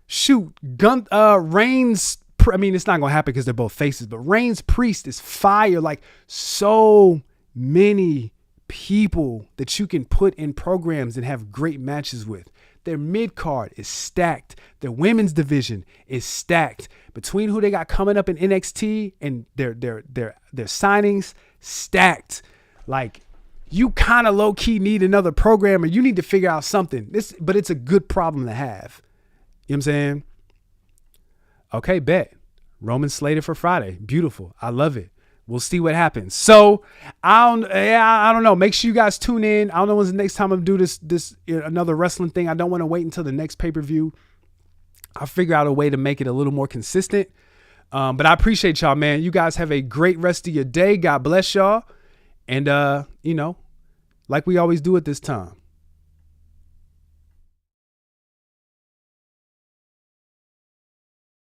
Shoot, Reigns. I mean, it's not going to happen because they're both faces, but Reigns Priest is fire. Like, so many people that you can put in programs and have great matches with. Their mid card is stacked. Their women's division is stacked. Between who they got coming up in NXT and their signings, stacked. Like, you kind of low key need another programmer. You need to figure out something. But it's a good problem to have. You know what I'm saying? Okay, bet. Roman slated for Friday. Beautiful. I love it. We'll see what happens. So I don't know. Make sure you guys tune in. I don't know when's the next time I'm do this another wrestling thing. I don't want to wait until the next pay-per-view. I'll figure out a way to make it a little more consistent. But I appreciate y'all, man. You guys have a great rest of your day. God bless y'all. And like we always do at this time,